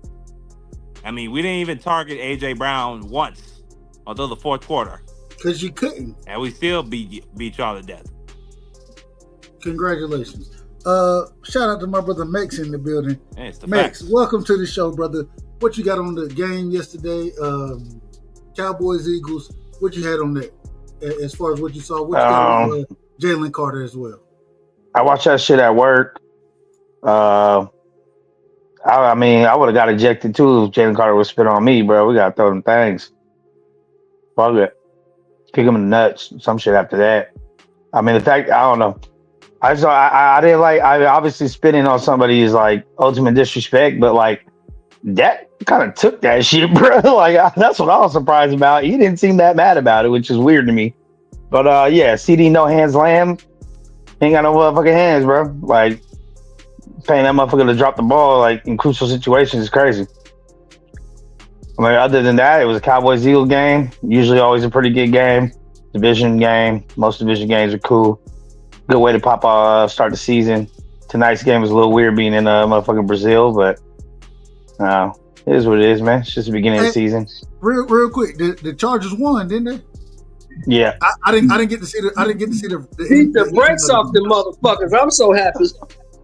I mean, we didn't even target A.J. Brown once until the fourth quarter. Because you couldn't. And we still beat y'all to death. Congratulations. Shout out to my brother Mex in the building. Hey, it's the Mex, facts. welcome to the show, brother. What you got on the game yesterday? Cowboys, Eagles. What you had on that? As far as what you saw, what you got on Jalen Carter as well? I watched that shit at work. I mean, I would have got ejected too if Jalen Carter would spit on me, bro. We got to throw them things. Fuck it. Kick him in the nuts. Some shit after that. I mean, the fact, I don't know. I didn't like, obviously spitting on somebody is like ultimate disrespect, but like that kind of took that shit, bro. Like, that's what I was surprised about. He didn't seem that mad about it, which is weird to me. But yeah, CD No Hands Lamb ain't got no motherfucking hands, bro. Like, paying that motherfucker to drop the ball like in crucial situations is crazy. I mean, other than that, it was a Cowboys-Eagles game. Usually always a pretty good game. Division game. Most division games are cool. Good way to start the season. Tonight's game was a little weird being in motherfucking Brazil, but it is what it is, man. It's just the beginning of the season. Real quick, the Chargers won, didn't they? Yeah. I didn't get to see the beat the brakes off the motherfuckers. I'm so happy.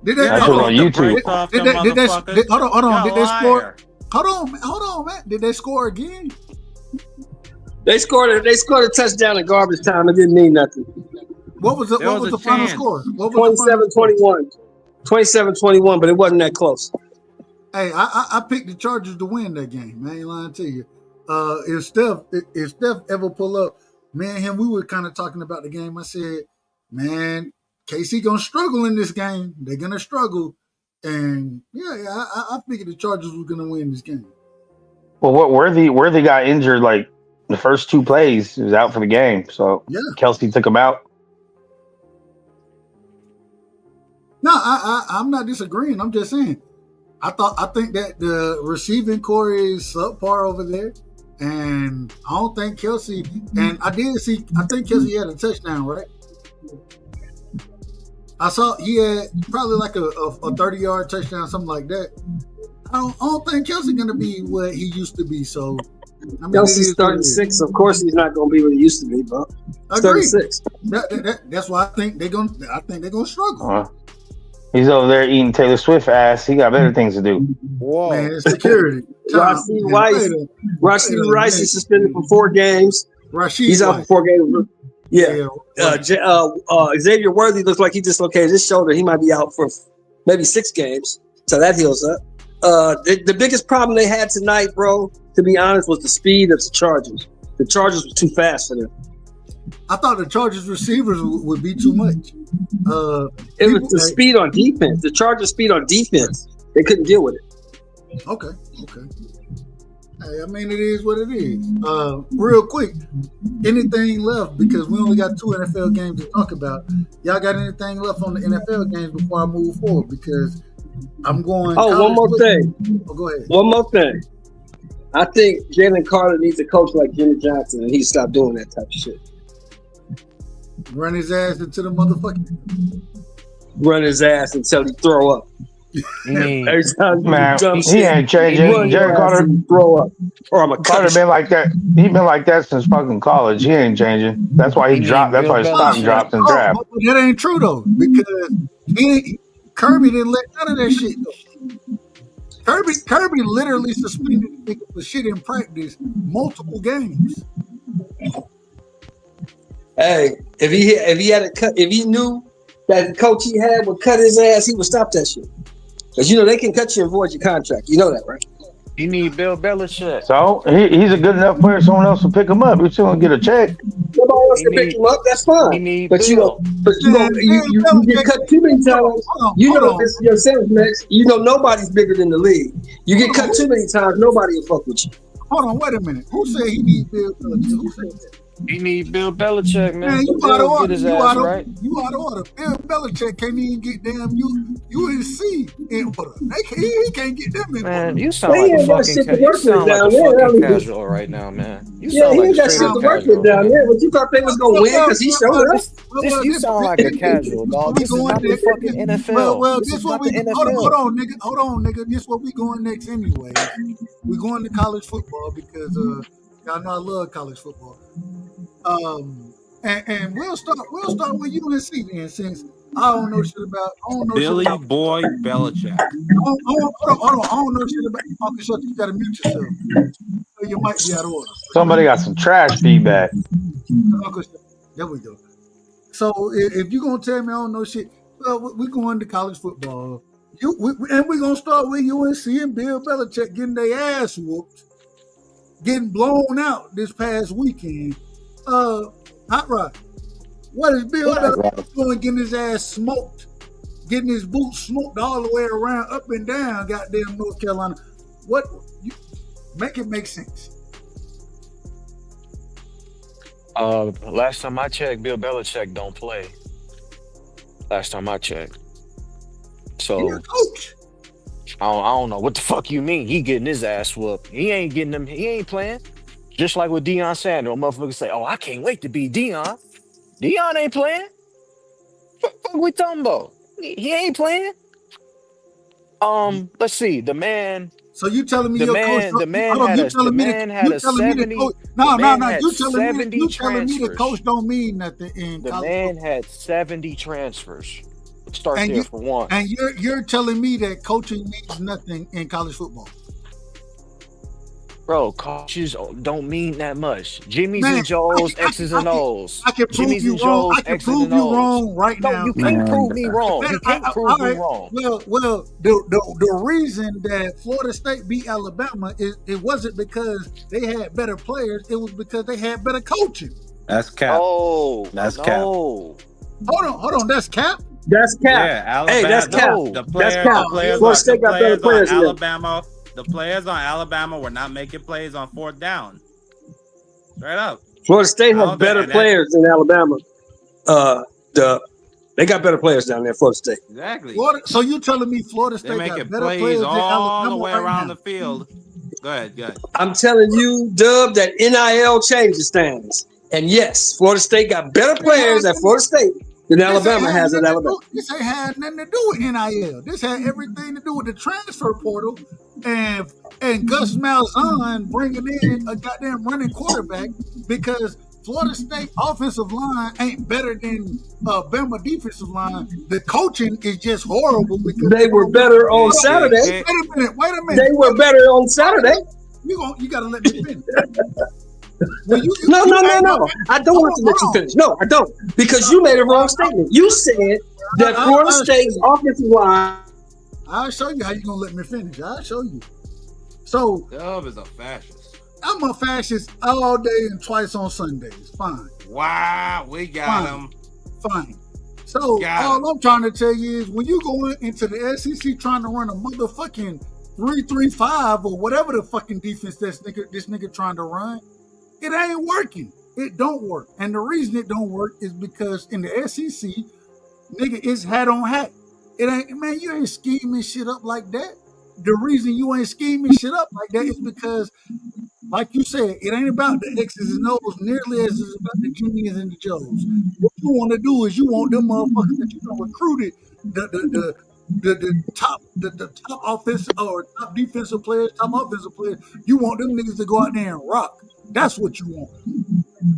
Did they? That was on YouTube. Hold on. Did they score? Hold on, man. Did they score again? They scored a touchdown in garbage time. It didn't mean nothing. What was the final score? 27-21. 27-21, but it wasn't that close. Hey, I picked the Chargers to win that game. I ain't lying to you. If Steph ever pull up, me and him, we were kind of talking about the game. I said, man, KC gonna struggle in this game. They're gonna struggle, and I figured the Chargers were gonna win this game. Well, what Worthy got injured like the first two plays. He was out for the game, so Kelsey took him out. No, I'm not disagreeing. I'm just saying. I think that the receiving core is subpar over there, and I don't think Kelsey. And I think Kelsey had a touchdown, right? I saw he had probably like a 30-yard touchdown, something like that. I don't think Kelsey's gonna be what he used to be. So I mean, Kelsey's 36. Of course, he's not gonna be what he used to be, bro. He's 36. That's why I think they're gonna struggle. He's over there eating Taylor Swift ass. He got better things to do. Whoa, man, security. Rasheed Rice is suspended for 4 games. He's out for 4 games. Yeah. Xavier Worthy looks like he dislocated his shoulder. He might be out for maybe 6 games. So that heals up. The biggest problem they had tonight, bro, to be honest, was the speed of the Chargers. The Chargers were too fast for them. I thought the Chargers receivers would be too much. It was the speed on defense. The Chargers' speed on defense. They couldn't deal with it. Okay. Hey, I mean, it is what it is. Real quick, anything left, because we only got 2 NFL games to talk about. Y'all got anything left on the NFL games before I move forward? Because I'm going. Oh, one more thing. Oh, go ahead. One more thing. I think Jalen Carter needs a coach like Jimmy Johnson, and he stop doing that type of shit. Run his ass into the motherfucking. Run his ass until he throw up. Every time Man, he shit, ain't changing. Jalen Carter throw up, or I'm a Carter been like that. He been like that since fucking college. He ain't changing. That's why he dropped. That's why his stock dropped in draft. That ain't true though, because Kirby didn't let none of that shit go. Kirby literally suspended niggas for shit in practice multiple games. Hey, if he had a cut, if he knew that the coach he had would cut his ass, he would stop that shit. Because you know they can cut you and void your contract. You know that, right? You need Bill Belichick. So he's a good enough player. Someone else will pick him up. He's still gonna get a check. Nobody else can pick him up. That's fine. But you get cut too many times. You know this yourself, Max. You know nobody's bigger than the league. You get cut too many times, nobody will fuck with you. Hold on, wait a minute. Who said he needs Bill Belichick? Who said that? You need Bill Belichick, man. You out of order. Get his ass right. You out of order. Bill Belichick can't even get damn UNC in order. He can't get them in order. Man, you sound like a fucking casual right now, man. You sound he ain't got shit to work with down there. But you thought they was gonna win because he showed up. You sound like a casual, dog. This is not the fucking NFL. Well, this what we hold on, nigga. This what we going next anyway. We going to college football because y'all know I love college football. And we'll start with UNC then, since I don't know shit about. Billy Boy Belichick. Hold on. I don't know shit about. Okay, so you gotta mute yourself. So you might be out of order. Somebody got some trash feedback. There we go. So if you're gonna tell me I don't know shit, well, we're going to college football. And we're gonna start with UNC and Bill Belichick getting their ass whooped, getting blown out this past weekend. Hot Rod, what is Bill Belichick doing getting his ass smoked, getting his boots smoked all the way around, up and down, goddamn North Carolina? Make it make sense. Last time I checked, Bill Belichick don't play. Last time I checked. So you're a coach. I don't know what the fuck you mean. He getting his ass whooped. He ain't getting them. He ain't playing. Just like with Deion Sanders, motherfuckers say, "Oh, I can't wait to be Deion." Deion ain't playing. What we talking about? He ain't playing. Let's see. The man. So you telling me the your man? coach? The man had a 70. No. You telling me the coach don't mean nothing in college. The man had 70 transfers. Start there for one. And you're telling me that coaching means nothing in college football. Bro, coaches don't mean that much. Jimmy's and Joe's, X's and O's. I can prove you wrong. I can prove you wrong right now. No, you can't prove me wrong. You can't prove me wrong. Well, the reason that Florida State beat Alabama it wasn't because they had better players. It was because they had better coaching. That's cap. Oh, that's cap. Hold on. That's cap. That's cap. Yeah, Alabama. Hey, that's cap. That's cap. Florida State got better players on Alabama. The players on Alabama were not making plays on 4th down. Straight up. Florida State has better players than Alabama. They got better players down there, Florida State. Exactly. So you telling me Florida State got better players than Alabama all the way around the field? Go ahead. I'm telling you, Dub, that NIL changes things. And yes, Florida State got better players at Florida State than Alabama has at Alabama. This ain't had nothing to do with NIL. This had everything to do with the transfer portal and Gus Malzahn bringing in a goddamn running quarterback, because Florida State offensive line ain't better than Bama defensive line. The coaching is just horrible because they were better on Saturday. Wait a minute. They were better on Saturday. You gotta let me finish. No. I don't want to let you finish. No, I don't. Because you made a wrong statement. You said that Florida State's offensive line I'll show you how you gonna let me finish. I'll show you. So Dub is a fascist. I'm a fascist all day and twice on Sundays. Fine. Wow, we got him. Fine. So all I'm trying to tell you is when you go into the SEC trying to run a motherfucking 3-3-5 or whatever the fucking defense this nigga trying to run, it ain't working. It don't work. And the reason it don't work is because in the SEC, nigga, it's hat on hat. It ain't, man, you ain't scheming shit up like that. The reason you ain't scheming shit up like that is because, like you said, it ain't about the X's and O's nearly as it's about the Jimmys and the Joes. What you want to do is you want them motherfuckers that you done recruited, the top offensive or top defensive players, top offensive players. You want them niggas to go out there and rock. That's what you want.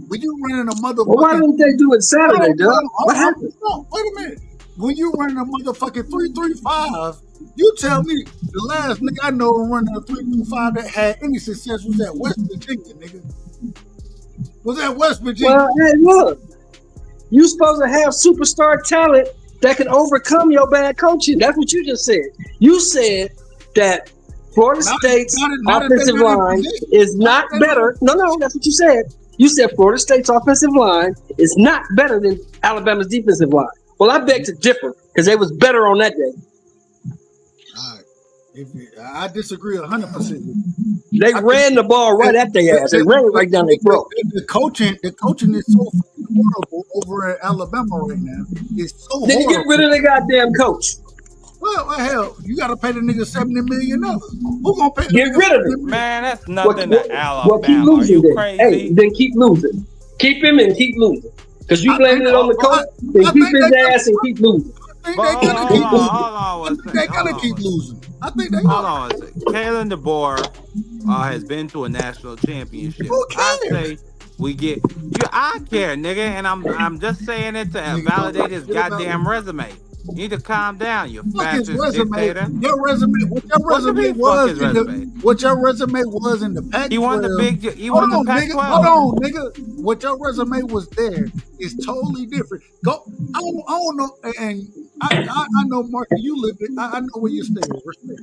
When you running a motherfucking, well, why didn't they do it Saturday, Doug? What happened? No, wait a minute. When you running a motherfucking 3-3-5, you tell me the last nigga I know running a 3-3-5 that had any success was at West Virginia, nigga. Was at West Virginia. Well, hey, look, you supposed to have superstar talent that can overcome your bad coaching. That's what you just said. You said that Florida State's offensive line is not better. No, that's what you said. You said Florida State's offensive line is not better than Alabama's defensive line. Well, I beg to differ because they was better on that day. All right. I disagree 100%. They ran the ball right at their ass. They ran it right down their throat. The coaching is so horrible over at Alabama right now. It's so horrible. Then you get rid of the goddamn coach. Well, hell, you got to pay the nigga $70 million. Who gonna pay? Get rid of him, man. That's nothing to Alabama. Well, keep losing. Are you crazy? Hey, then keep losing. Keep him and keep losing. Because you blaming it on the coach, then keep his ass and keep losing. I think they gotta keep losing. I think they gotta keep losing. I think they. Hold on a second. Kalen DeBoer has been to a national championship. Who cares? I say we get you. I care, nigga, and I'm just saying it to validate his goddamn resume. You need to calm down, you fascist dictator. What your resume was in the Pac-12. He won the big. He won the Pac-12. Hold on, nigga. What your resume was there is totally different. Go. I don't know, and I know, Marky. You live it. I know where you stay. Respect.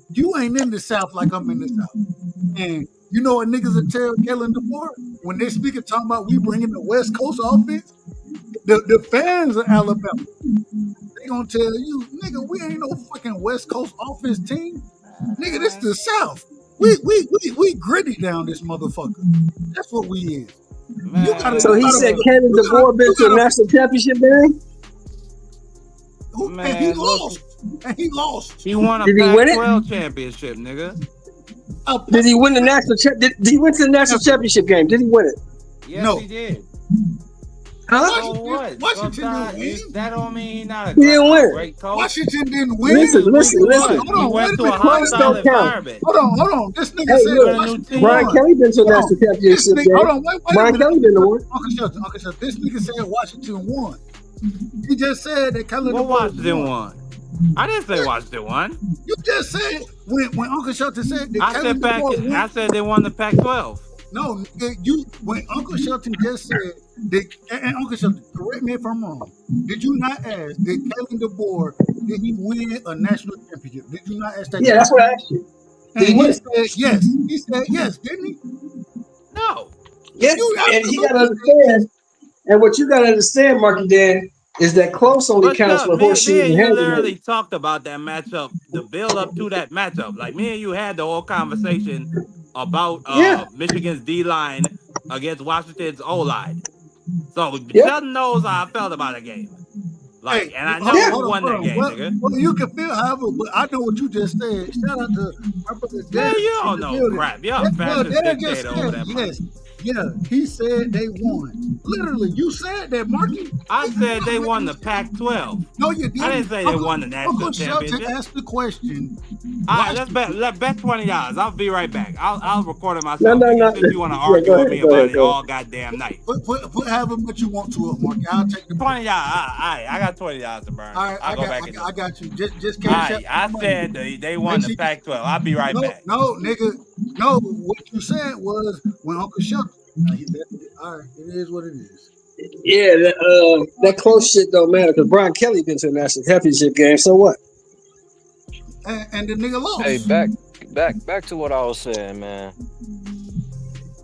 You ain't in the South like I'm in the South, and you know what niggas will tell Kellen DeBoer when they speak and talking about we bringing the West Coast offense. The fans of Alabama, they gonna tell you, nigga, we ain't no fucking West Coast offense team. Nigga, this the South. We gritty down this motherfucker. That's what we is. So he said Kevin DeBoer been to a national championship game? And he lost. And he lost. He won a Pac-12 championship, nigga. Did he win the national championship? Did he win to the national championship game? Did he win it? Yes, he did. Huh? Washington didn't win. That don't mean he's not a great coach. Washington didn't win. Listen. Hold on, he went to a hostile environment. Hold on. This nigga said Brian Kelly been to a national championship game. Hold on, wait Brian Kelly been to one. Uncle Shelton, this nigga said Washington won. He just said that Kelly. Well, Washington won. I didn't say Washington won. You just said when Uncle Shelton said that I said they won the Pac-12. No, when Uncle Shelton just said and Uncle Shelton, correct me if I'm wrong. Did you not ask? Did Kellen DeBoer did he win a national championship? Did you not ask that? Yeah, that's what I asked you. And he said yes. He said yes, didn't he? No. Yes, and he got to understand. And what you got to understand, Marky Dan, is that close only counts for horseshoes and you literally talked about that matchup, the build up to that matchup. Like me and you had the whole conversation about Michigan's D-line against Washington's O-line. So Sheldon knows how I felt about the game. Like, and I know who won that game, nigga. Well, you can feel however, but I know what you just said. Shout out to my brother Derek. You don't know crap. You're a fascist dictator over that. Yes. Yeah, he said they won. Literally, you said that, Marky. I said they won the Pac-12. No, you didn't. I didn't say they won the national championship. Uncle asked the question. All right, let's bet $20. I'll be right back. I'll record it myself. No. If you want to argue with me about it all goddamn night. Put however much you want to it, Marky. I'll take the $20. I got $20 to burn. All right, I got you. Just cash out. I said they won the Pac-12. I'll be right back. No, nigga. No, what you said was when Uncle Shelton. All right, it is what it is. Yeah, that close shit don't matter because Brian Kelly been to a national championship game. So what? and the nigga lost. Hey, back to what I was saying, man.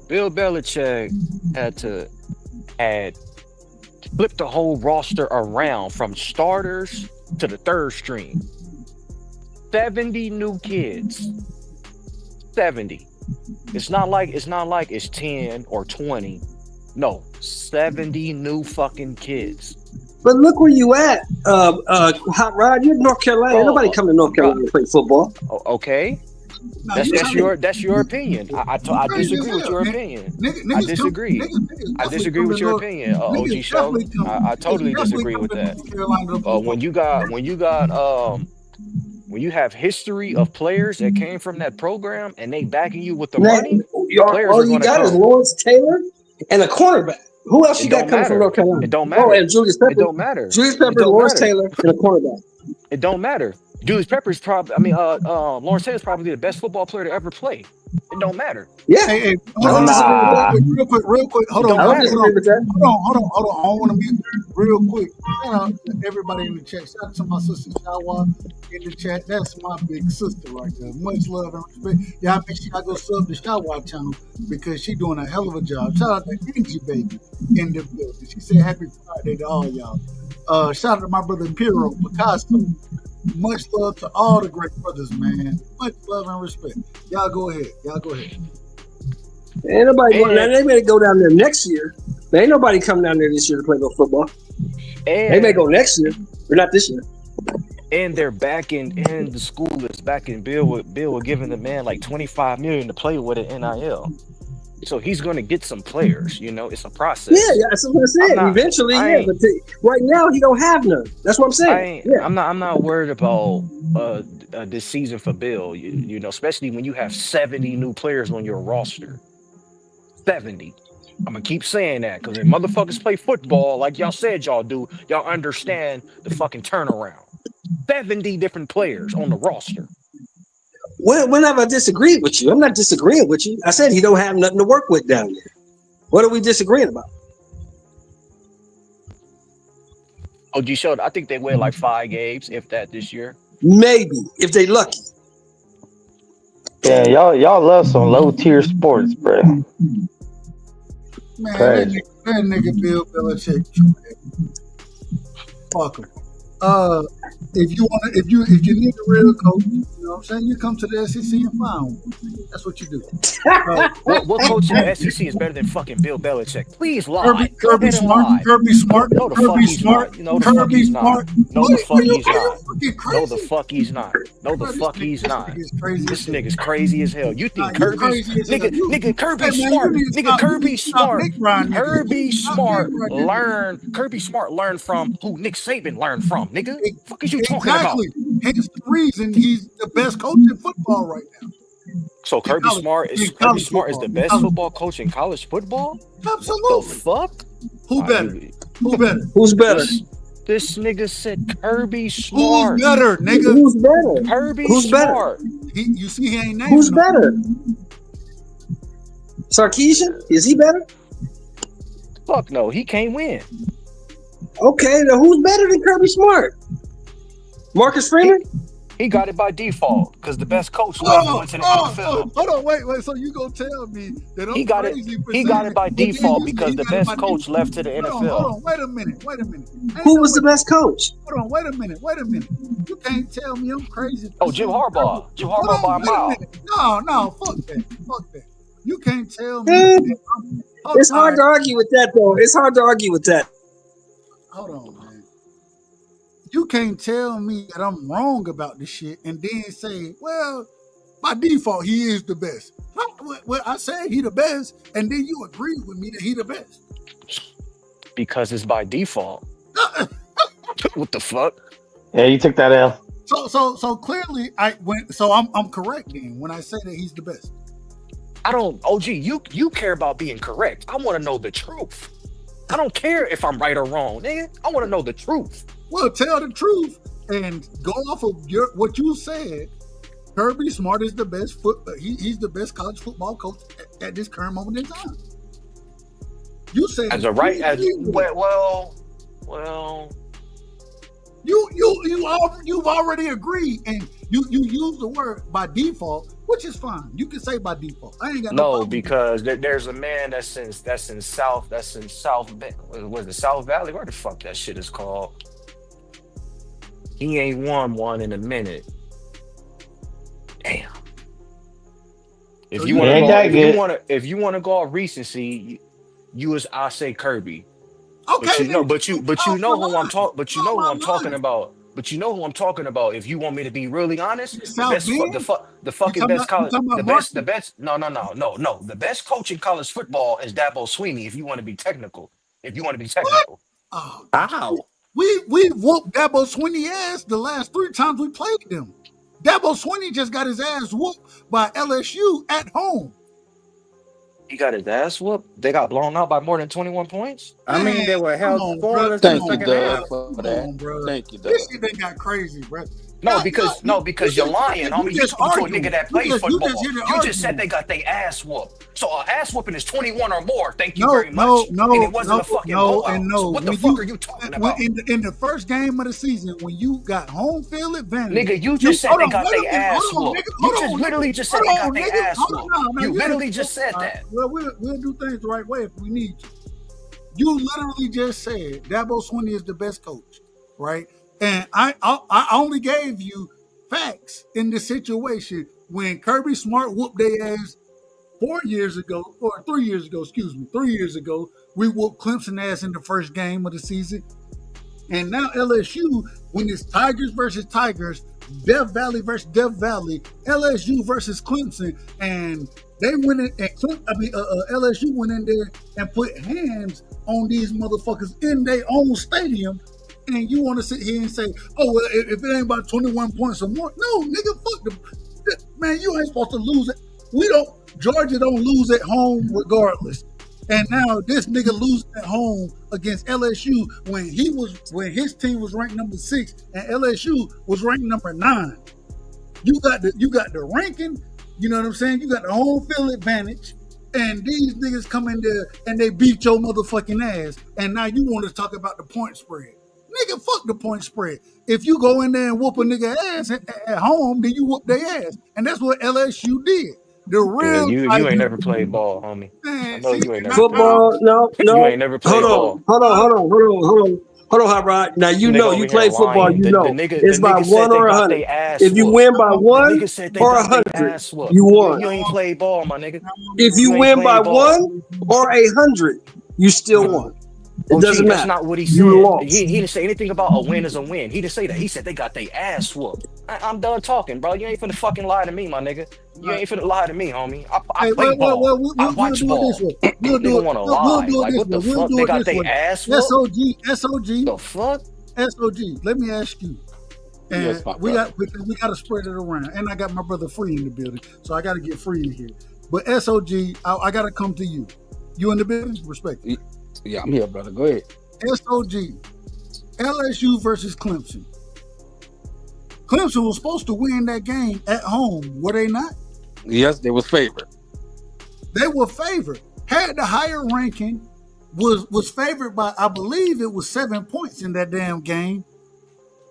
Bill Belichick had flipped the whole roster around from starters to the third string. 70 new kids. 70. It's not like it's 10 or 20. No, 70 new fucking kids. But look where you at, Hot Rod. You're in North Carolina. Nobody come to North Carolina to play football. Okay. That's your opinion. I disagree with your opinion. I disagree. I disagree with your opinion, OG Show. I totally disagree with that. When you have history of players that came from that program and they backing you with the money, all you got is Lawrence Taylor and a cornerback. Who else you got coming from North Carolina? It don't matter. Oh, and Julius Pepper. It don't matter. Julius Pepper, Lawrence Taylor, and a cornerback. It don't matter. Julius Pepper's Lawrence Taylor's probably the best football player to ever play. It don't matter. Yeah. Hey, hold on, real quick. Hold on. I don't want to be real quick. Shout out to everybody in the chat. Shout out to my sister Shawa in the chat. That's my big sister right there. Much love and respect. Y'all make sure I go sub the Shawa channel because she doing a hell of a job. Shout out to Angie Baby in the building. She said happy Friday to all y'all. Shout out to my brother Piero Picasso. Much love to all the great brothers, man. Much love and respect. Y'all go ahead. Ain't nobody going down. They may go down there next year. But ain't nobody coming down there this year to play no football. They may go next year, but not this year. And they're and the school is backing Bill with giving the man like $25 million to play with an NIL. So he's going to get some players. It's a process. Yeah, that's what I'm saying. Eventually, but right now he don't have none. That's what I'm saying. I'm not worried about this season for Bill. Especially when you have 70 new players on your roster. 70. I'm gonna keep saying that because when motherfuckers play football, like y'all said y'all do, y'all understand the fucking turnaround. 70 different players on the roster. Whenever I disagreed with you, I'm not disagreeing with you. I said he don't have nothing to work with down there. What are we disagreeing about? OG showed. I think they win like 5 games, if that, this year. Maybe if they lucky. Yeah, y'all love some low tier sports, bro. Man, that nigga Bill Belichick. Fuck him. If you need a real coach, you know what I'm saying, you come to the SEC and find one. That's what you do. What coach in the SEC is better than fucking Bill Belichick? Please lie. Kirby Smart. No, the fuck he's not. No, the fuck he's not. No, the fuck he's not. No, the fuck he's not. No, the fuck he's not. This nigga's crazy as hell. You think Kirby? Nigga, Kirby Smart. Nigga, Kirby Smart. Kirby Smart learned from who Nick Saban learned from. Nigga, fuck is you talking about? Hence the reason he's the best coach in football right now. So Kirby Smart is the best football coach in college football? Absolutely. The fuck? Who better? Who's better? This nigga said Kirby Smart. Who's better, nigga? Who's better? Kirby Smart. You see, he ain't named. Who's better? Sarkisian? Is he better? Fuck no, he can't win. Okay, now who's better than Kirby Smart? Marcus Freeman? He got it by default because the best coach went to the NFL. Hold on, wait. So you gonna tell me that he got it by default because the best coach left to the NFL. Hold on, wait a minute. Who was the best coach? Hold on, wait a minute. You can't tell me I'm crazy. Oh, Jim Harbaugh. Jim Harbaugh by a mile. No, fuck that. You can't tell me. It's hard to argue with that, though. It's hard to argue with that. Hold on, man. You can't tell me that I'm wrong about this shit and then say, well, by default, he is the best. Well, I said he the best, and then you agree with me that he the best. Because it's by default. What the fuck? Yeah, you took that L. So clearly, I'm correct then when I say that he's the best. I don't, OG, you care about being correct. I want to know the truth. I don't care if I'm right or wrong, nigga. I want to know the truth. Well, tell the truth and go off of what you said. Kirby Smart is the best he's the best college football coach at this current moment in time. You said well. You've already agreed, and You use the word by default, which is fine. You can say by default. I ain't got no No, problem with that. because there's a man that's in South was it South Valley? Where the fuck that shit is called? He ain't won one in a minute. Damn. If So you you want to ain't go, that good. if you want to go off recency, I say Kirby. okay? Then But you off my know who I'm line. talking. But you Off know who my I'm talking line. about. But you know who I'm talking about. If you want me to be really honest, the South best, Bend. the fucking best You college, talking about Marky? the best. No, no. The best coach in college football is Dabo Sweeney. If you want to be technical, What? Oh, How? we whooped Dabo Swinney ass the last 3 times we played them. Dabo Swinney just got his ass whooped by LSU at home. He got his ass whooped. They got blown out by more than 21 points. I mean, Man, they were come held on, bro. scoreless in the Come second on, bro. half for Come that. on, bro. Thank you, This Doug. shit done got crazy, bro. Because you're lying, homie. You talking to a nigga that plays football. Here to You just said argue. they got their ass whooped. So an ass whooping is 21 or more. Thank you very much. And it wasn't a fucking blowout. So what the fuck are you talking about? In the first game of the season, when you got home field advantage, Nigga, you just said they got their ass hold on, whooped. nigga, You hold just on, literally nigga. just said Hold they got on, their nigga. ass Hold whooped. on, now, You you literally just said that. Well, we'll do things the right way if we need to. You literally just said Dabo Swinney is the best coach, right? And I only gave you facts in the situation when Kirby Smart whooped their ass 4 years ago, or 3 years ago, excuse me, 3 years ago. We whooped Clemson ass in the first game of the season. And now LSU, when it's Tigers versus Tigers, Death Valley versus Death Valley, LSU versus Clemson, and they went in, and LSU went in there and put hands on these motherfuckers in their own stadium. And you want to sit here and say, oh, well, if it ain't about 21 points or more, no, nigga, fuck them. Man, you ain't supposed to lose it. Georgia don't lose at home regardless. And now this nigga losing at home against LSU when his team was ranked number 6 and LSU was ranked number 9. You got the ranking, you know what I'm saying? You got the home field advantage, and these niggas come in there and they beat your motherfucking ass. And now you want to talk about the point spread. Nigga, fuck the point spread. If you go in there and whoop a nigga ass at home, then you whoop their ass. And that's what LSU did. The Yeah, real you ain't Tigers, never played ball, homie. I man, know see, you ain't and never played. Football, no. You ain't never played ball. Hold on, Hot Rod. Now you Nigga know over you here play football. lying. You The know it's by nigga said 1 they or got 100. their ass If you whooped. win by The 1 nigga said they or got their 100, ass whooped. you won. You ain't played ball, my nigga. If you You ain't win by played ball. 1 or 100, you still won. It Oh, doesn't gee, that's matter. not what he You said. lost. He didn't say anything about a win is a win. He didn't say that. He said they got their ass whooped. I'm done talking, bro. You ain't finna fucking lie to me, my nigga. You ain't finna lie to me, homie. I Hey, play ball. I we'll watch do it this ball. way. We'll do Nigga it. wanna We'll lie. do it Like, this what way. the We'll fuck? do They it got this their way. ass whooped? SOG. The fuck? SOG. Let me ask you. And Yes, my we brother. got to spread it around. And I got my brother Free in the building, so I got to get Free in here. But SOG, I got to come to you. You in the building? Respect it. Yeah, I'm here, brother. Go ahead. SOG. LSU versus Clemson. Clemson was supposed to win that game at home, were they not? Yes, they was favored. They were favored. Had the higher ranking, was favored by, I believe it was 7 points in that damn game.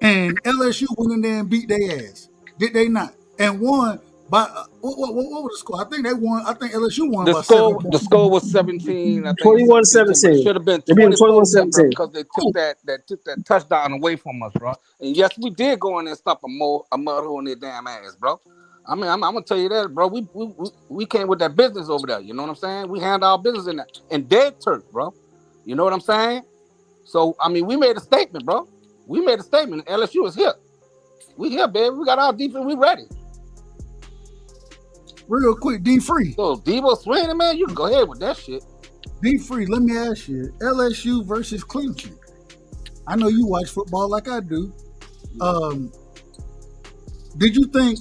And LSU went in there and beat their ass. Did they not? And won by what was the score? I think they won. I think LSU won by 7 The points. score was 17, I think 21-17. but it should have been They beat them 24-10, bro, 21-17. because they took that touchdown away from us, bro. And yes, we did go in there and stop a mud hole in their damn ass, bro. I mean, I'm gonna tell you that, bro. We came with that business over there. You know what I'm saying? We handled our business in that and dead turf, bro. You know what I'm saying? So I mean, we made a statement, bro. We made a statement. LSU is here. We here, baby. We got our defense. We ready. Real quick, D Free. So Debo Sweeney, man, you can go ahead with that shit. D Free. Let me ask you: LSU versus Clemson. I know you watch football like I do. Did you think,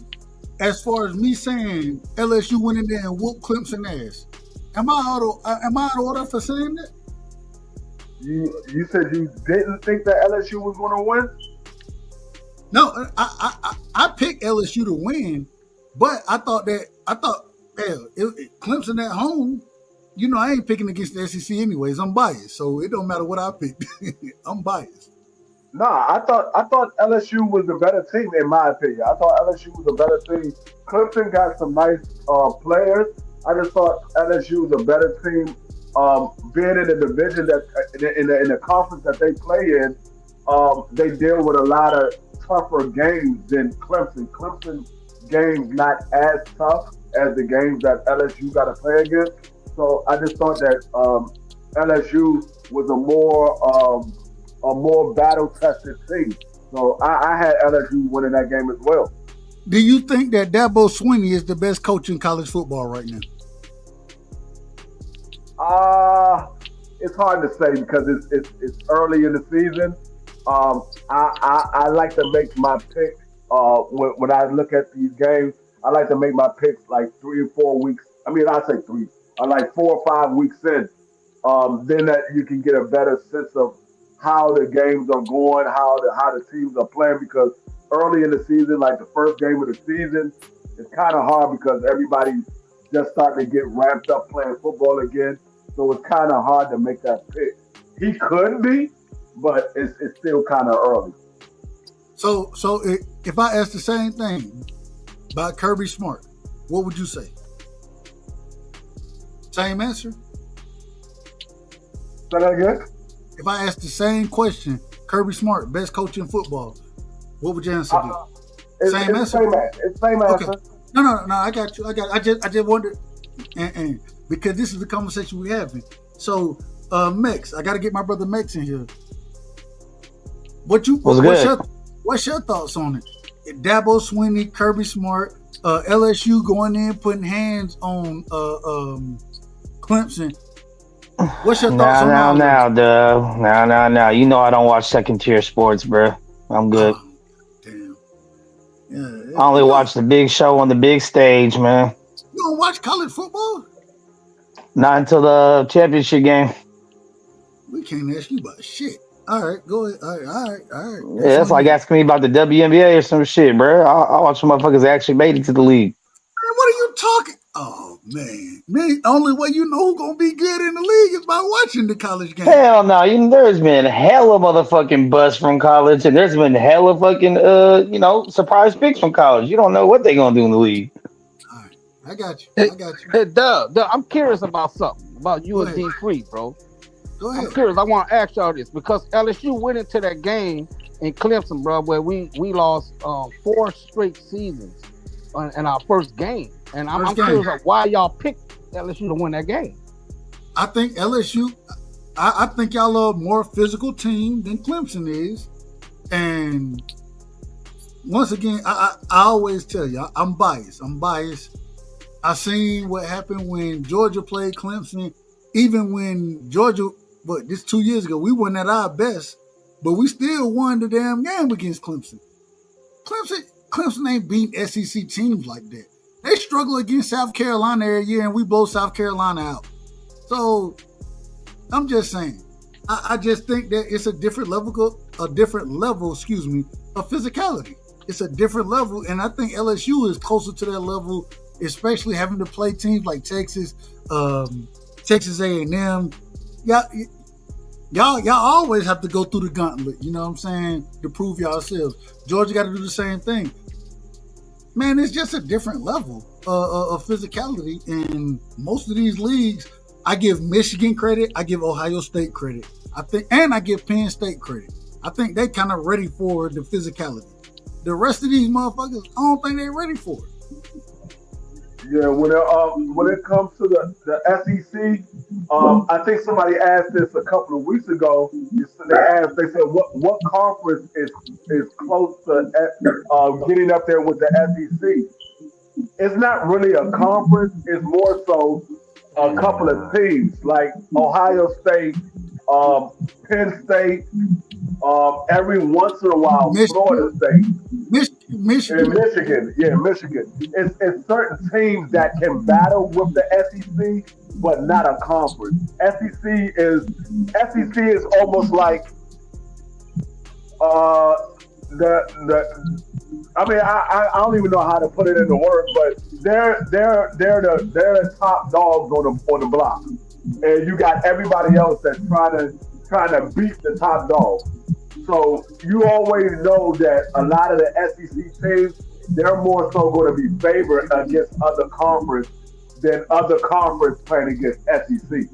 as far as me saying LSU went in there and whooped Clemson ass, am I out of order for saying that? You said you didn't think that LSU was going to win? No, I picked LSU to win, but I thought Clemson at home. You know, I ain't picking against the SEC anyways. I'm biased, so it don't matter what I pick. I'm biased. Nah, I thought LSU was the better team in my opinion. I thought LSU was a better team. Clemson got some nice players. I just thought LSU was a better team. Being in the division that in the conference that they play in, they deal with a lot of tougher games than Clemson. Clemson games not as tough as the games that LSU got to play against. So I just thought that LSU was a more battle tested team. So I had LSU winning that game as well. Do you think that Dabo Swinney is the best coach in college football right now? It's hard to say because it's early in the season. I like to make my pick when I look at these games. I like to make my picks like 3 or 4 weeks. I mean, I say 3. I like 4 or 5 weeks in. Then that you can get a better sense of how the games are going, how the teams are playing. Because early in the season, like the first game of the season, it's kind of hard because everybody's just starting to get ramped up playing football again. So it's kind of hard to make that pick. He could be, but it's still kind of early. So if I ask the same thing about Kirby Smart, what would you say? Same answer? Say that again? If I ask the same question, Kirby Smart, best coach in football, what would your answer be? Same answer? It's same answer. Okay. No, I got you. I just wondered, and because this is the conversation we're having. So, Mex, I got to get my brother Mex in here. What's your thoughts on it? Dabo Swinney, Kirby Smart, LSU going in, putting hands on Clemson. What's your thoughts on all Now. You know I don't watch second tier sports, bro. I'm good. Damn. Yeah, I only watch the big show on the big stage, man. You don't watch college football? Not until the championship game. We can't ask you about shit. All right, go ahead. All right. Yeah, that's like asking me about the WNBA or some shit, bro. I watch some motherfuckers that actually made it to the league. Man, what are you talking? Oh, man. Only way you know who's going to be good in the league is by watching the college game. Hell no. There's been hella motherfucking bust from college, and there's been hella fucking, surprise picks from college. You don't know what they're going to do in the league. All right. I got you. Hey, Doug, I'm curious about something, about you and D Free, bro. Go ahead. I'm curious. I want to ask y'all this because LSU went into that game in Clemson, bro, where we lost 4 straight seasons in our first game. And I'm curious of why y'all picked LSU to win that game. I think LSU, I think y'all are a more physical team than Clemson is. And once again, I always tell you, I'm biased. I seen what happened when Georgia played Clemson. Even when Georgia, this 2 years ago, we weren't at our best, but we still won the damn game against Clemson. Clemson ain't beat SEC teams like that. They struggle against South Carolina every year, and we blow South Carolina out. So I'm just saying, I just think that it's a different level, of physicality. It's a different level, and I think LSU is closer to that level, especially having to play teams like Texas, Texas A&M. Y'all always have to go through the gauntlet, you know what I'm saying, to prove yourselves. Georgia got to do the same thing. Man, it's just a different level of physicality. And most of these leagues, I give Michigan credit, I give Ohio State credit, and I give Penn State credit. I think they kind of ready for the physicality. The rest of these motherfuckers, I don't think they're ready for it. Yeah, when it comes to the SEC, I think somebody asked this a couple of weeks ago. They said what conference is close to getting up there with the SEC. It's not really a conference. It's more so a couple of teams like Ohio State, Penn State, every once in a while Florida State. Michigan. Michigan. It's certain teams that can battle with the SEC, but not a conference. SEC is almost like I don't even know how to put it into words, but they're the top dogs on the block, and you got everybody else that's trying to beat the top dog. So you always know that a lot of the SEC teams, they're more so going to be favored against other conference than other conference playing against SEC.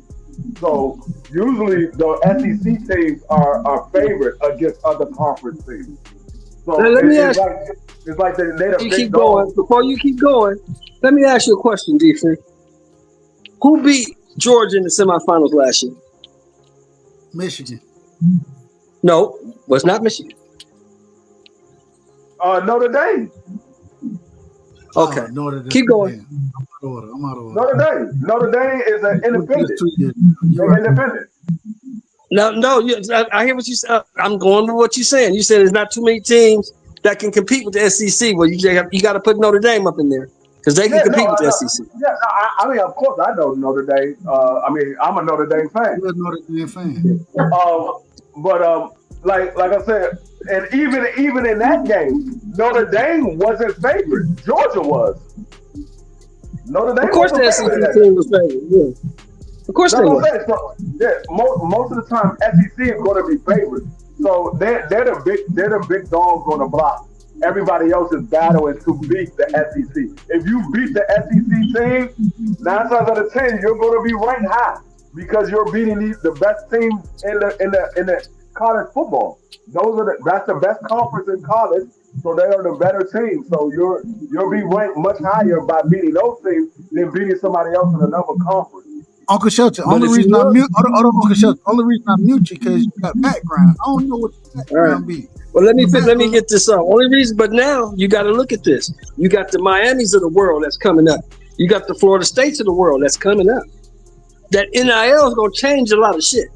So usually the SEC teams are favored against other conference teams. So now, let me ask you. It's like they're the You big keep dog. going. Before you keep going, let me ask you a question, D3. Who beat Georgia in the semifinals last year? Michigan. No, was not Michigan. Notre Dame. Okay. Notre Dame. Keep going. I'm out of order. Notre Dame is an independent. You're Independent. No. I hear what you said. I'm going with what you're saying. You said there's not too many teams that can compete with the SEC. Well, you got to put Notre Dame up in there because they can compete with the SEC. Yeah, I mean, of course, I know Notre Dame. I mean, I'm a Notre Dame fan. You're a Notre Dame fan. But like I said, and even in that game, Notre Dame wasn't favored. Georgia was. Notre Dame. Of course, the SEC team was favored. Yeah. Of course, they were. So, yeah, most of the time, SEC is going to be favored. So they're the big dogs on the block. Everybody else is battling to beat the SEC. If you beat the SEC team, 9 times out of 10, you're going to be ranked high because you're beating the best teams in the college football. That's the best conference in college, so they are the better team. So you'll be ranked much higher by beating those teams than beating somebody else in another conference. Uncle Shelton, only reason I mute you because you got background. I don't know what your background be. Well, let me get this up. Only reason, but now you got to look at this. You got the Miamis of the world that's coming up. You got the Florida States of the world that's coming up. That NIL is going to change a lot of shit.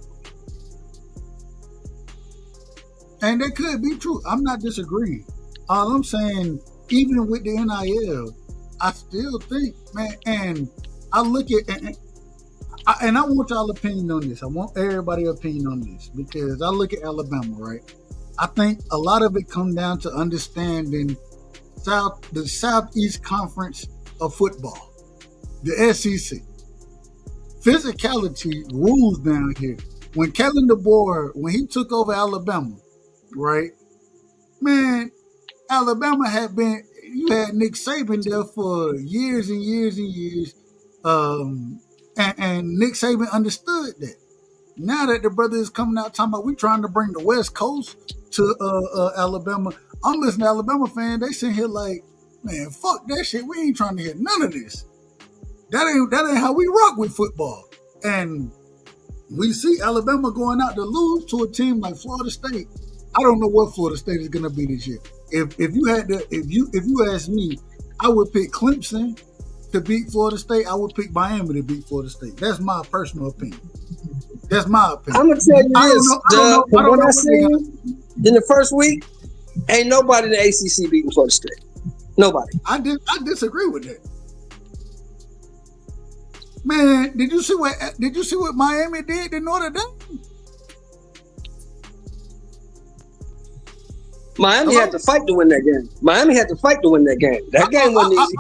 And that could be true. I'm not disagreeing. All I'm saying, even with the NIL, I still think, man, and I look at, and I want y'all opinion on this. I want everybody's opinion on this because I look at Alabama, right? I think a lot of it comes down to understanding the Southeast Conference of football, the SEC. Physicality rules down here. When Kellen DeBoer, when he took over Alabama, right? Man, Alabama you had Nick Saban there for years and years and years. And Nick Saban understood that. Now that the brother is coming out talking about we trying to bring the West Coast to Alabama, I'm listening to Alabama fans. They sitting here like, man, fuck that shit. We ain't trying to hear none of this. That ain't how we rock with football. And we see Alabama going out to lose to a team like Florida State. I don't know what Florida State is gonna be this year. If you ask me, I would pick Clemson to beat Florida State. I would pick Miami to beat Florida State. That's my personal opinion. That's my opinion. I'm gonna tell you this. From what I seen in the first week, ain't nobody in the ACC beating Florida State. Nobody. I disagree with that. Man, did you see what Miami did to Notre Dame? Miami had to fight to win that game. That game wasn't easy.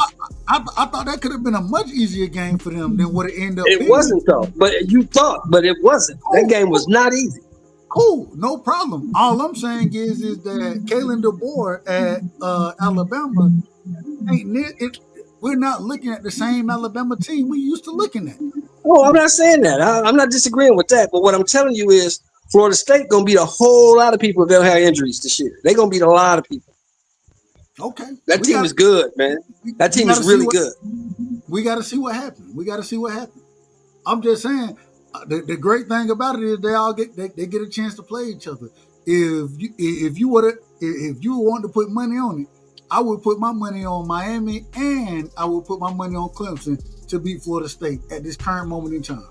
I thought that could have been a much easier game for them than what it ended up being. It wasn't though. But you thought, but it wasn't. That game was not easy. Cool, no problem. All I'm saying is that Kalen DeBoer at Alabama we're not looking at the same Alabama team we used to looking at. Oh, I'm not saying that. I'm not disagreeing with that. But what I'm telling you is Florida State gonna beat a whole lot of people if they don't have injuries this year. They're gonna beat a lot of people. Okay. That team is good, man. That team is really good. We got to see what happens. I'm just saying, the great thing about it is they get a chance to play each other. If you want to put money on it, I would put my money on Miami and I would put my money on Clemson to beat Florida State at this current moment in time.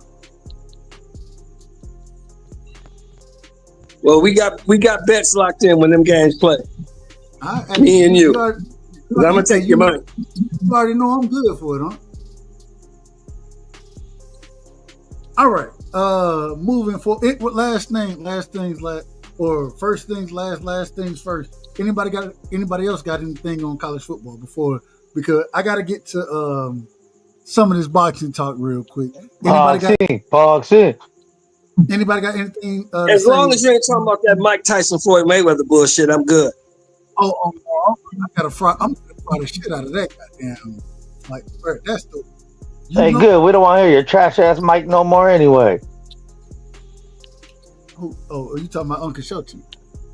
Well, we got bets locked in when them games play. Me and you. I'm gonna take your money. You already know I'm good for it, huh? All right. Moving forward. Last things last, or first things last things first. Anybody else got anything on college football before? Because I got to get to some of this boxing talk real quick. Boxing. Anybody got anything? As long as you ain't talking about that Mike Tyson Floyd Mayweather bullshit, I'm good. Oh, I gotta fry. I'm gonna fry the shit out of that goddamn. Like, bro, that's the. Hey, good. We don't want to hear your trash ass mic no more anyway. Who? Oh, are you talking about Uncle Shelton?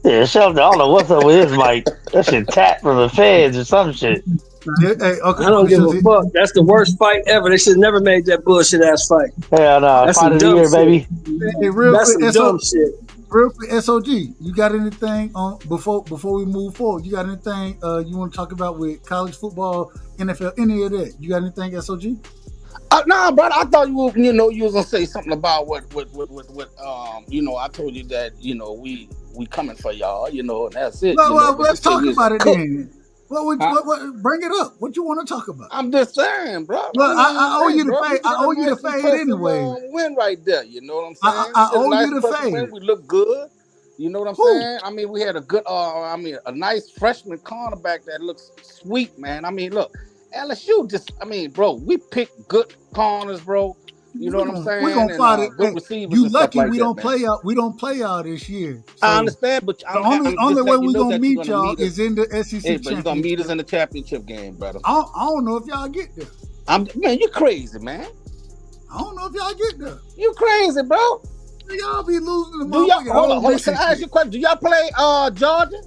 Yeah, Shelton. I don't know what's up with his mic. That shit tapped from the feds or some shit. Yeah, hey, I don't give a fuck. That's the worst fight ever. They should never made that bullshit ass fight. Hell no. That's Fight of the some year, dumb baby. Hey, real That's quick, some dumb shit. Real quick, SOG. You got anything on before we move forward? You got anything you want to talk about with college football, NFL, any of that? You got anything, SOG? Nah, brother. I thought you was gonna say something about what I told you that we coming for y'all, and that's it. Well, let's talk about it then. What, bring it up. What you want to talk about? I'm just saying, bro. Well, I owe you the fade. I owe you the fade anyway. Win right there. You know what I'm saying? I owe you the fade. We look good. You know what I'm saying? I mean, we had a good, a nice freshman cornerback that looks sweet, man. I mean, look, LSU bro, we picked good corners, bro. You know what I'm saying? We're gonna fight it. Good receivers. You lucky like we that, don't man. play out. We don't play out this year. So I understand, but the only way we're gonna meet y'all is in the SEC championship. You're gonna meet us in the championship game, brother. I don't know if y'all get there. Man, you crazy, man. I don't know if y'all get there. You crazy, bro. Y'all be losing the motherfucker. Hold on. Can I ask you a question? Do y'all play Georgia?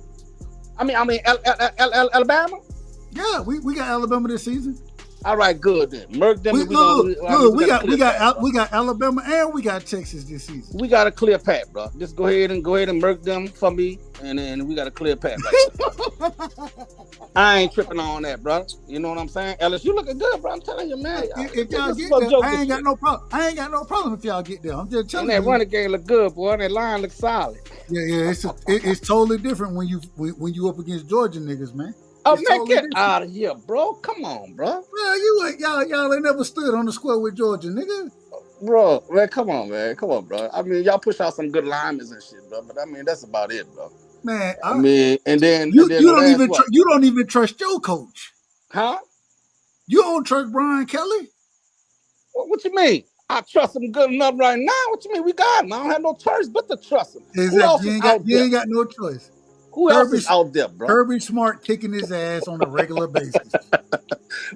Alabama? Yeah, we got Alabama this season. All right, good then. Merc them. We got Alabama and we got Texas this season. We got a clear path, bro. Just go ahead and merc them for me, and then we got a clear path. Right. I ain't tripping on that, bro. You know what I'm saying? Ellis, you looking good, bro. I'm telling you, man. If y'all get there, I ain't got no problem. I ain't got no problem if y'all get there. I'm just telling you. And that running game look good, boy. And that line look solid. Yeah. It's totally different when you up against Georgia niggas, man. Oh, man, get out of here, bro. Come on, bro. Well, y'all ain't never stood on the square with Georgia, nigga. Bro, man, come on, bro. I mean, y'all push out some good linemen and shit, bro. But I mean, that's about it, bro. Man, and then you don't even trust your coach, huh? You don't trust Brian Kelly? What you mean? I trust him good enough right now. What you mean? We got him. I don't have no choice but to trust him. Exactly. You ain't got no choice. Who else is out there, bro? Kirby Smart kicking his ass on a regular basis.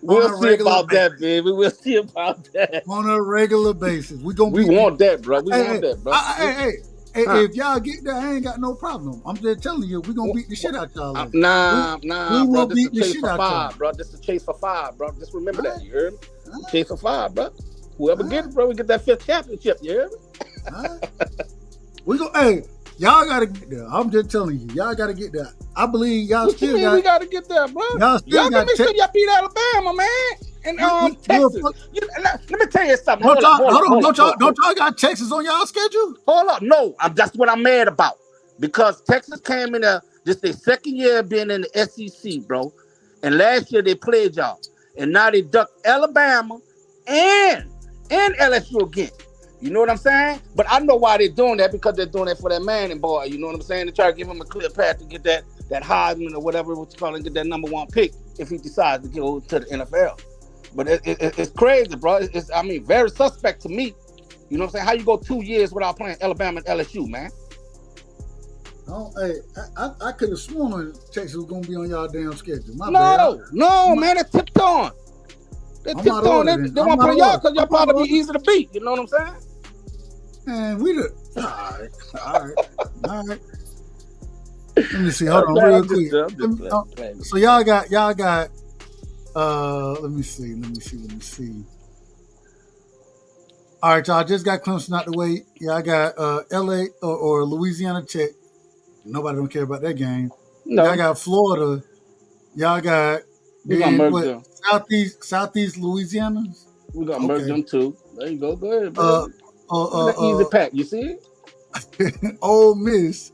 We'll see about that, baby. We'll see about that. On a regular basis. We want that, bro. We want that, bro. Hey, if y'all get there, I ain't got no problem. I'm just telling you, we're going to beat the shit out y'all. Nah, we bro. This is the chase for 5, bro. This is the chase for 5, bro. Just remember that. You heard me? Chase for 5, bro. Whoever gets it, bro, we get that 5th championship. You heard me? Hey, y'all got to get there. I'm just telling you, y'all got to get there. I believe y'all what still you mean we got to get there, bro. Y'all got to make sure y'all beat Alabama, man. And Texas. Let me tell you something. Hold on. Don't y'all got Texas on y'all schedule? Hold up. No, that's what I'm mad about. Because Texas came in this their second year being in the SEC, bro. And last year they played y'all. And now they ducked Alabama and LSU again. You know what I'm saying? But I know why they're doing that, because they're doing that for that Manning boy. You know what I'm saying? They try to give him a clear path to get that Heisman or whatever what you call it, get that number 1 pick if he decides to go to the NFL. But it's crazy, bro. It's very suspect to me. You know what I'm saying? How you go 2 years without playing Alabama and LSU, man? Oh, hey, I could have sworn Texas was gonna be on y'all damn schedule. No, man, they're tipped on. They're tipped on. They want to play y'all because y'all probably be easy to beat. You know what I'm saying? Man, all right. Let me see. Hold on, real quick. So y'all got. Let me see. All right, y'all just got Clemson out the way. Yeah, I got LA or Louisiana Tech. Nobody don't care about that game. No. Y'all got Florida. Y'all got Southeast Louisiana. We're gonna merge them too. There you go. Go ahead, bro. Easy pack. You see it? Ole Miss.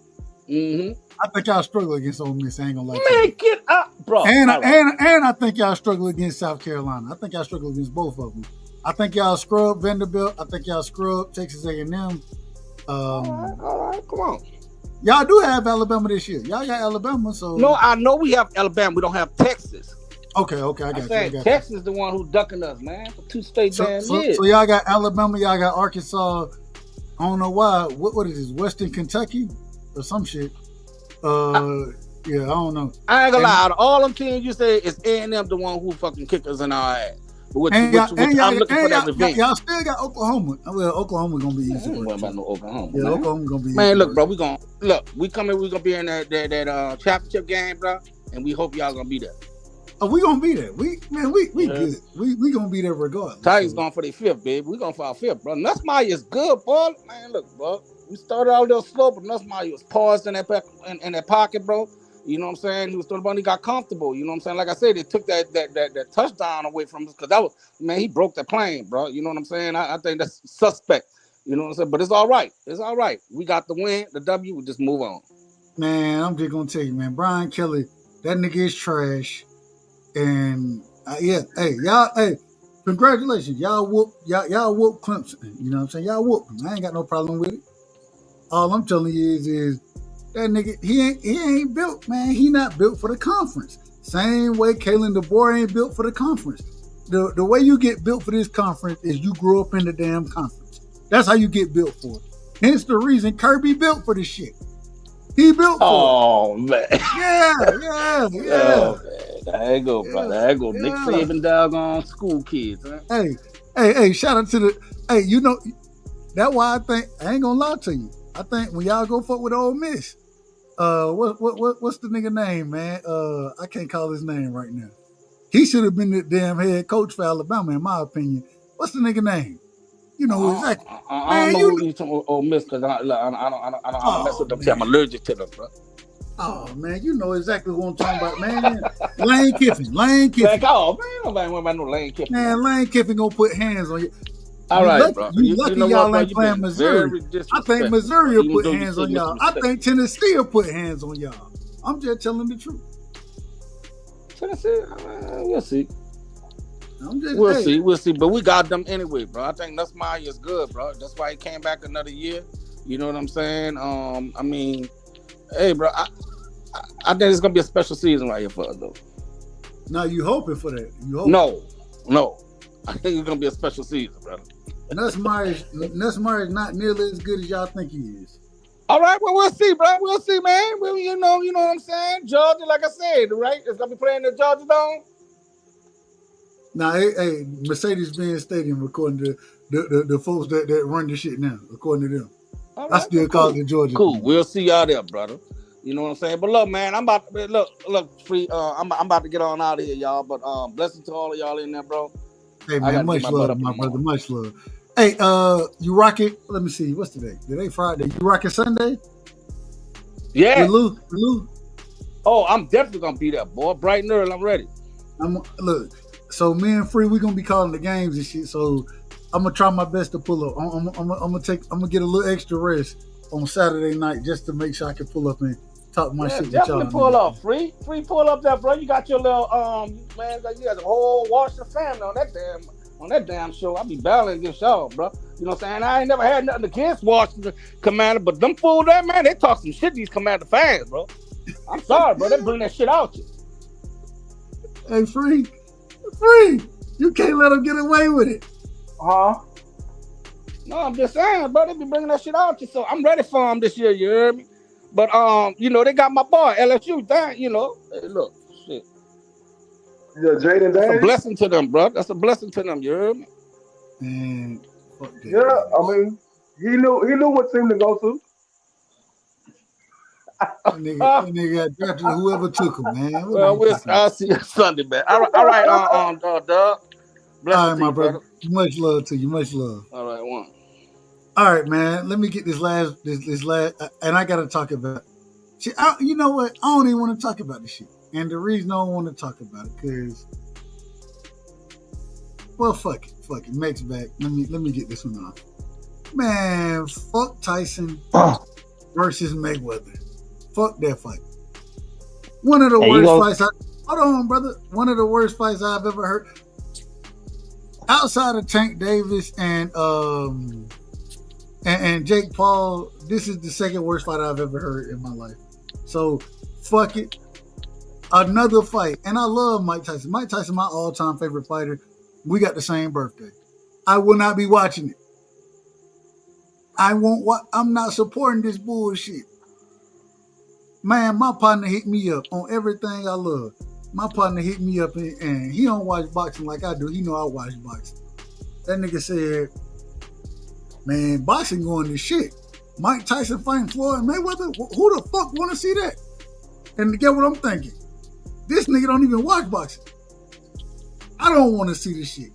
Mm-hmm. I think y'all struggle against Ole Miss. I ain't gonna lie. Make it up, bro. And I think y'all struggle against South Carolina. I think y'all struggle against both of them. I think y'all scrub Vanderbilt. I think y'all scrub Texas A&M. All right, come on. Y'all do have Alabama this year. Y'all got Alabama, so no, I know we have Alabama. We don't have Texas. Okay, I got you. Texas is the one who ducking us, man, for 2 straight damn years. So y'all got Alabama. Y'all got Arkansas I don't know why. What is this? Western Kentucky or some shit? Yeah, I don't know. I ain't gonna lie. Out of all them teams, you say it's A&M the one who fucking kick us in our ass. I'm looking for that revenge. Y'all still got Oklahoma. Well, Oklahoma gonna be easy. What about no Oklahoma? Yeah, man. Oklahoma gonna be easy. Man, look, bro, we gonna be in that championship game, bro, and we hope y'all gonna be there. Oh, we gonna be there. We good. We gonna be there regardless. Tigers going for their fifth, baby. We going for our fifth, bro. Nussmeier is good, boy. Man, look, bro. We started out a little slow, but Nussmeier was paused in that pocket, bro. You know what I'm saying? He was throwing the ball, he got comfortable. You know what I'm saying? Like I said, they took that touchdown away from us because he broke the plane, bro. You know what I'm saying? I think that's suspect. You know what I'm saying? But it's all right. It's all right. We got the win, the W. We just move on. Man, I'm just gonna tell you, man. Brian Kelly, that nigga is trash. And congratulations, y'all whoop Clemson. You know what I'm saying? Y'all whoop them. I ain't got no problem with it. All I'm telling you is that nigga, he ain't built, man. He not built for the conference. Same way Kalen DeBoer ain't built for the conference. The way you get built for this conference is you grow up in the damn conference. That's how you get built for it. Hence the reason Kirby built for this shit. He built for it. Oh, man. Yeah. Oh, man. There you go, bro. There you go. Nick Saban doggone school kids, man. Hey, shout out to the, you know, that's why I ain't gonna lie to you. I think when y'all go fuck with Ole Miss, what's the nigga name, man? I can't call his name right now. He should have been the damn head coach for Alabama, in my opinion. What's the nigga name? You know exactly. I don't know who you talking about Ole Miss because I don't mess with them. I'm allergic to them, bro. Oh man, you know exactly what I'm talking about, man. Lane Kiffin. Oh man, nobody worry about no Lane Kiffin. Man, Lane Kiffin gonna put hands on you. All right, bro. You lucky y'all ain't playing Missouri. I think Missouri will put hands on y'all. I think Tennessee will put hands on y'all. I'm just telling the truth. Tennessee, we'll see. We'll see. But we got them anyway, bro. I think Nussmeier is good, bro. That's why he came back another year. You know what I'm saying? I mean, hey, bro, I think it's gonna be a special season right here for us, though. Now you hoping for that? No. I think it's gonna be a special season, brother. Nussmeier is not nearly as good as y'all think he is. All right, well, we'll see, bro. We'll see, man. You know what I'm saying? Georgia, like I said, right? It's gonna be playing the Georgia Dome. Now, hey, Mercedes-Benz Stadium, according to the folks that run the shit now, according to them. Right, I still call it the Georgia. Cool. We'll see y'all there, brother. You know what I'm saying? But look, man, I'm about to look free. I'm about to get on out of here, y'all. But blessings to all of y'all in there, bro. Hey man, much love, my brother. Much love. Hey, you rock it? Let me see. What's today? Today Friday. You rock it Sunday? Yeah. Lou. Oh, I'm definitely gonna be there, boy. Bright and early. I'm ready. Look. So me and Free, we gonna be calling the games and shit. So I'm gonna try my best to pull up. I'm gonna get a little extra rest on Saturday night just to make sure I can pull up and talk my shit with y'all. Definitely pull up, Free pull up there, bro. You got your little man. You got the whole Washington family on that damn show. I be battling against y'all, bro. You know what I'm saying? I ain't never had nothing against Washington Commander, but them fools there, man, they talk some shit. These Commander fans, bro. I'm sorry, bro. They bring that shit out you. Hey, Free, you can't let them get away with it. Huh? No, I'm just saying, bro. They be bringing that shit out you. So I'm ready for them this year. You heard me? But you know, they got my boy LSU. That you know, hey, look, shit. Yeah, Jaden. That's a blessing to them, bro. That's a blessing to them. You heard me? Man, yeah. I mean, he knew what team to go to. That nigga got drafted whoever took him, man. Well, I'll see you Sunday, man. All right, Doug. All right, my brother. Much love to you. Much love. All right, one. All right, man. Let me get this last, and I gotta talk about. Shit, you know what? I don't even want to talk about this shit, and the reason I don't want to talk about it, because, well, fuck it. Max back. Let me get this one off. Man, fuck Tyson versus Mayweather. Fuck that fight. One of the worst fights. Hold on, brother. One of the worst fights I've ever heard. Outside of Tank Davis and Jake Paul, this is the second worst fight I've ever heard in my life. So, fuck it. Another fight. And I love Mike Tyson. Mike Tyson, my all-time favorite fighter. We got the same birthday. I will not be watching it. I'm not supporting this bullshit. Man, my partner hit me up on everything I love. My partner hit me up and he don't watch boxing like I do. He know I watch boxing. That nigga said, man, boxing going to shit. Mike Tyson fighting Floyd Mayweather? Who the fuck want to see that? And get what I'm thinking? This nigga don't even watch boxing. I don't want to see this shit.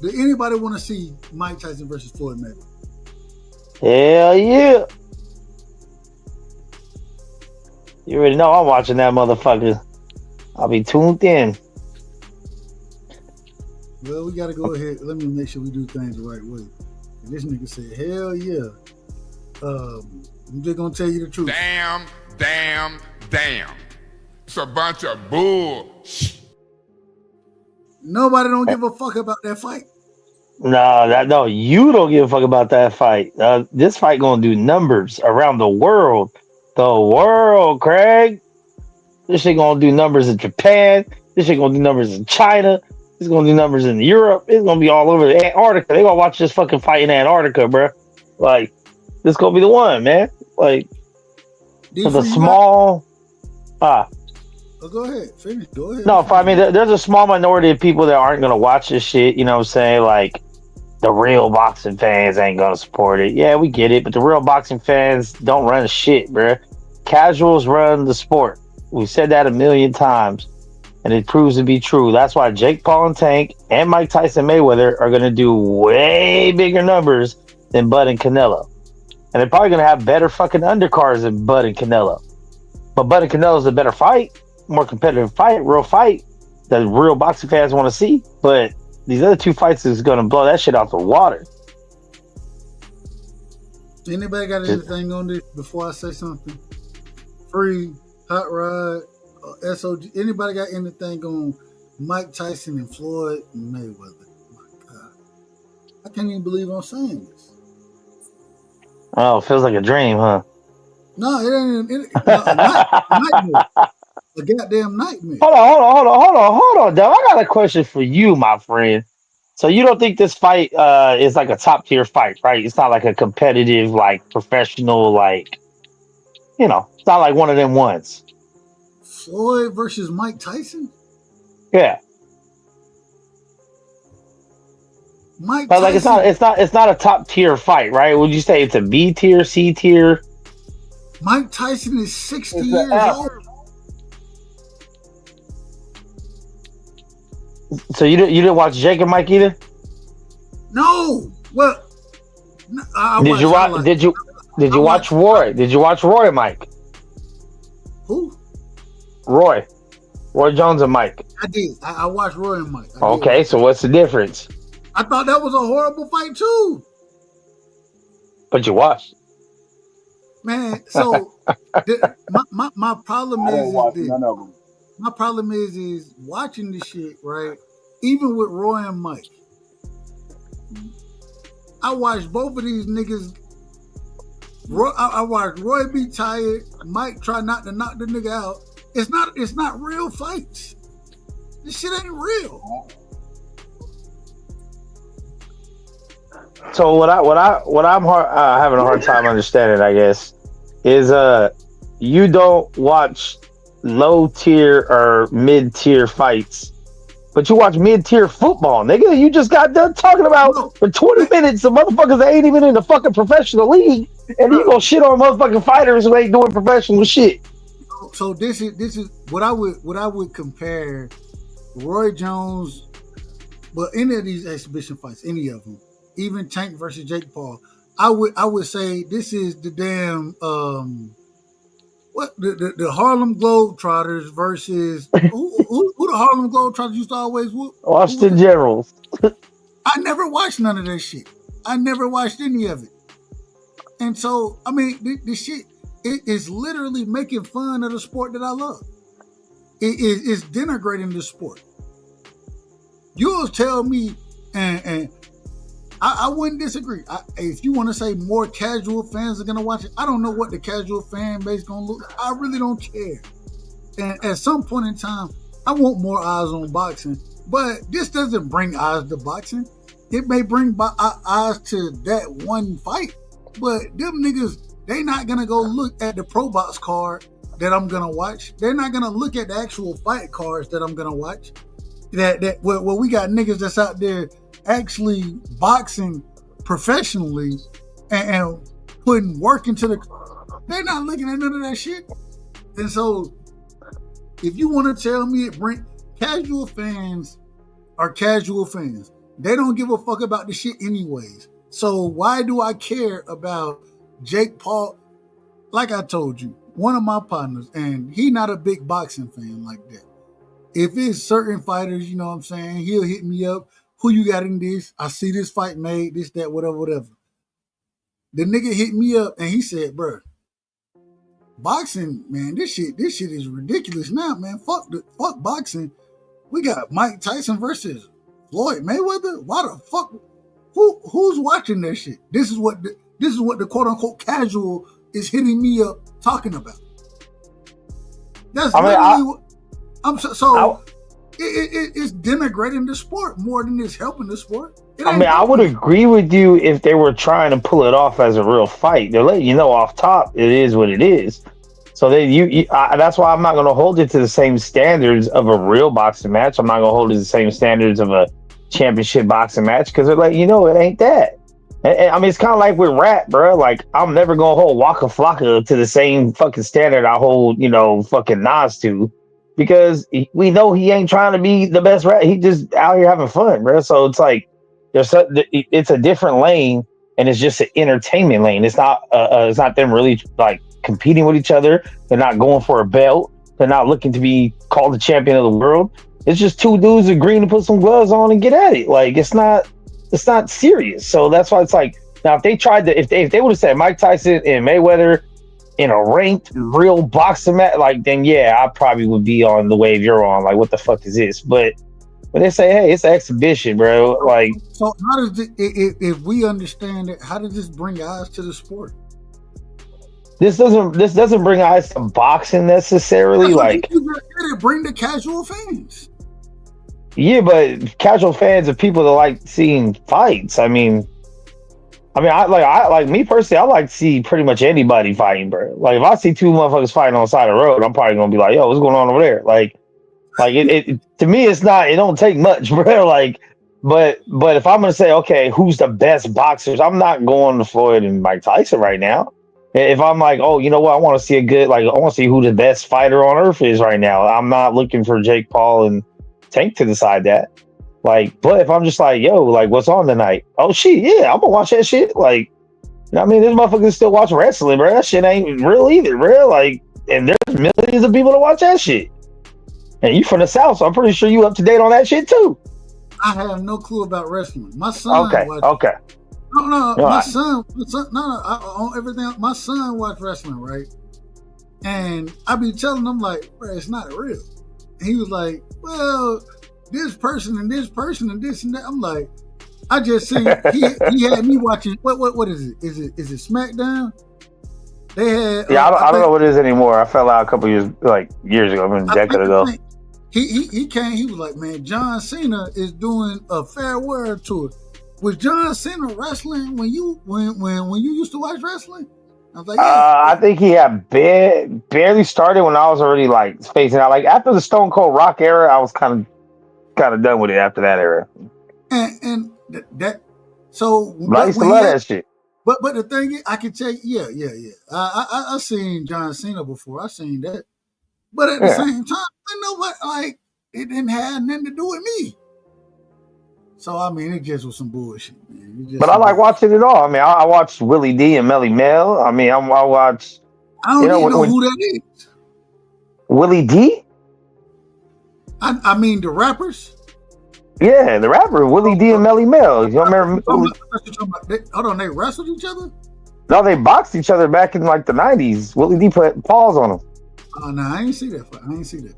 Do anybody want to see Mike Tyson versus Floyd Mayweather? Hell yeah. You already know I'm watching that motherfucker. I'll be tuned in. Well, we got to go ahead. Let me make sure we do things the right way. And this nigga said, hell yeah. I'm just going to tell you the truth. Damn. It's a bunch of bull. Nobody don't give a fuck about that fight. No, you don't give a fuck about that fight. This fight gonna do numbers around the world. The world, Craig. This shit gonna do numbers in Japan. This shit gonna do numbers in China. It's gonna do numbers in Europe. It's gonna be all over Antarctica. They gonna watch this fucking fight in Antarctica, bro. Like, this gonna be the one, man. Like, for the small. Go ahead, finish. Go ahead. No, I mean, there's a small minority of people that aren't gonna watch this shit. You know what I'm saying? Like, the real boxing fans ain't gonna support it. Yeah, we get it, but the real boxing fans don't run shit, bro. Casuals run the sport. We said that a million times, and it proves to be true. That's why Jake Paul and Tank and Mike Tyson Mayweather are gonna do way bigger numbers than Bud and Canelo, and they're probably gonna have better fucking undercards than Bud and Canelo. But Bud and Canelo's a better fight, more competitive fight, real fight that real boxing fans want to see. But these other two fights is gonna blow that shit out the water. Anybody got anything on this before I say something? Free, Hot Rod, SOG. Anybody got anything on Mike Tyson and Floyd Mayweather? My God, I can't even believe I'm saying this. Oh, feels like a dream, huh? No, it ain't a nightmare. A goddamn nightmare. Hold on, Dub. I got a question for you, my friend. So you don't think this fight is like a top tier fight, right? It's not like a competitive, like professional, like, you know, it's not like one of them ones. Floyd versus Mike Tyson? Yeah. Mike But like Tyson, it's not a top tier fight, right? Would you say it's a B tier, C tier? Mike Tyson is 60 years old. So you didn't watch Jake and Mike either? No. Well, Did you watch Roy? Did you watch Roy and Mike? Who? Roy Jones and Mike. I did. I watched Roy and Mike. Okay, so what's the difference? I thought that was a horrible fight too. But you watched. Man, so my problem is this. None of them. My problem is watching this shit, right? Even with Roy and Mike, I watched both of these niggas. I watched Roy be tired, Mike try not to knock the nigga out. It's not real fights. This shit ain't real. So what I'm having a hard time understanding, I guess, is you don't watch low tier or mid tier fights, but you watch mid tier football, nigga. You just got done talking about for 20 minutes the motherfuckers that ain't even in the fucking professional league, and you gonna shit on motherfucking fighters who ain't doing professional shit. So this is what I would compare Roy Jones, but any of these exhibition fights, any of them, even Tank versus Jake Paul, I would say this is the damn the Harlem Globetrotters versus who the Harlem Globetrotters used to always whoop? Austin Generals. I never watched none of that shit. I never watched any of it. And so, I mean, this shit, it is literally making fun of the sport that I love. It's denigrating the sport. You'll tell me, and I wouldn't disagree. If you want to say more casual fans are going to watch it, I don't know what the casual fan base is going to look like. I really don't care. And at some point in time, I want more eyes on boxing. But this doesn't bring eyes to boxing. It may bring eyes to that one fight. But them niggas, they not gonna go look at the Pro Box card that I'm gonna watch. They're not gonna look at the actual fight cards that I'm gonna watch. Where we got niggas that's out there actually boxing professionally and putting work into they're not looking at none of that shit. And so if you want to tell me casual fans are casual fans, they don't give a fuck about the shit anyways. So why do I care about Jake Paul? Like I told you, one of my partners, and he not a big boxing fan like that. If it's certain fighters, you know what I'm saying, he'll hit me up. Who you got in this? I see this fight made, this, that, whatever. The nigga hit me up and he said, bro, boxing, man, this shit is ridiculous now, man. Fuck boxing. We got Mike Tyson versus Floyd Mayweather. Why the fuck? Who's watching that shit? This is what the quote unquote casual is hitting me up talking about. That's it's denigrating the sport more than it's helping the sport. I would agree with you if they were trying to pull it off as a real fight. They're letting you know off top it is what it is. So that's why I'm not going to hold it to the same standards of a real boxing match. I'm not going to hold it to the same standards of a championship boxing match because they're letting you know it ain't that. And, I mean, it's kind of like with rap, bro. Like, I'm never going to hold Waka Flocka to the same fucking standard I hold, fucking Nas to. Because we know he ain't trying to be the best rap. He just out here having fun, bro. So it's like it's a different lane, and it's just an entertainment lane. It's not them really like competing with each other. They're not going for a belt. They're not looking to be called the champion of the world. It's just two dudes agreeing to put some gloves on and get at it. Like it's not serious. So that's why it's like now if they would have said Mike Tyson and Mayweather in a ranked real boxing match, like then yeah, I probably would be on the wave you're on. Like, what the fuck is this? But when they say, hey, it's an exhibition, bro. Like, so how does if we understand it, how does this bring eyes to the sport? This doesn't bring eyes to boxing necessarily. Like, it bring the casual fans. Yeah, but casual fans are people that like seeing fights. I mean, I like me personally. I like to see pretty much anybody fighting, bro. Like if I see two motherfuckers fighting on the side of the road, I'm probably gonna be like, "Yo, what's going on over there?" Like it to me, it's not. It don't take much, bro. Like, but if I'm gonna say, okay, who's the best boxers? I'm not going to Floyd and Mike Tyson right now. If I'm like, oh, you know what, I want to see I want to see who the best fighter on earth is right now. I'm not looking for Jake Paul and Tank to decide that. Like, but if I'm just like, yo, like, what's on tonight? Oh, shit, yeah, I'm gonna watch that shit. Like, you know what I mean? This motherfucker still watch wrestling, bro. That shit ain't real either, bro. Like, and there's millions of people that watch that shit. And you from the South, so I'm pretty sure you up to date on that shit too. I have no clue about wrestling. My son. Okay. No. My son. I own everything. My son watched wrestling, right? And I be telling him like, bro, it's not real. And he was like, well, this person and this person and this and that. I'm like, I just seen he had me watching. What is it? Is it SmackDown? They had. Yeah, I don't know what it is anymore. I fell out a couple years ago, a decade ago. He came. He was like, man, John Cena is doing a farewell tour. Was John Cena wrestling when you used to watch wrestling? I was like, yeah. I think he had barely started when I was already like spacing out. Like after the Stone Cold Rock era, I was kind of done with it after that era. And that so I used to love that shit. But the thing is, I can tell you, yeah. I seen John Cena before. I seen that, but at the same time, I know what like it didn't have nothing to do with me. So I mean, it just was some bullshit, man. But I like watching it all. I mean, I watched Willie D and Melly Mel. I mean, I watched. I don't even know who that is. Willie D. I mean the rappers. Yeah, the rapper Willie D and Melly Mel. You don't remember? Hold on, they wrestled each other? No, they boxed each other back in like the 90s. Willie D put paws on them. Oh no, I ain't see that.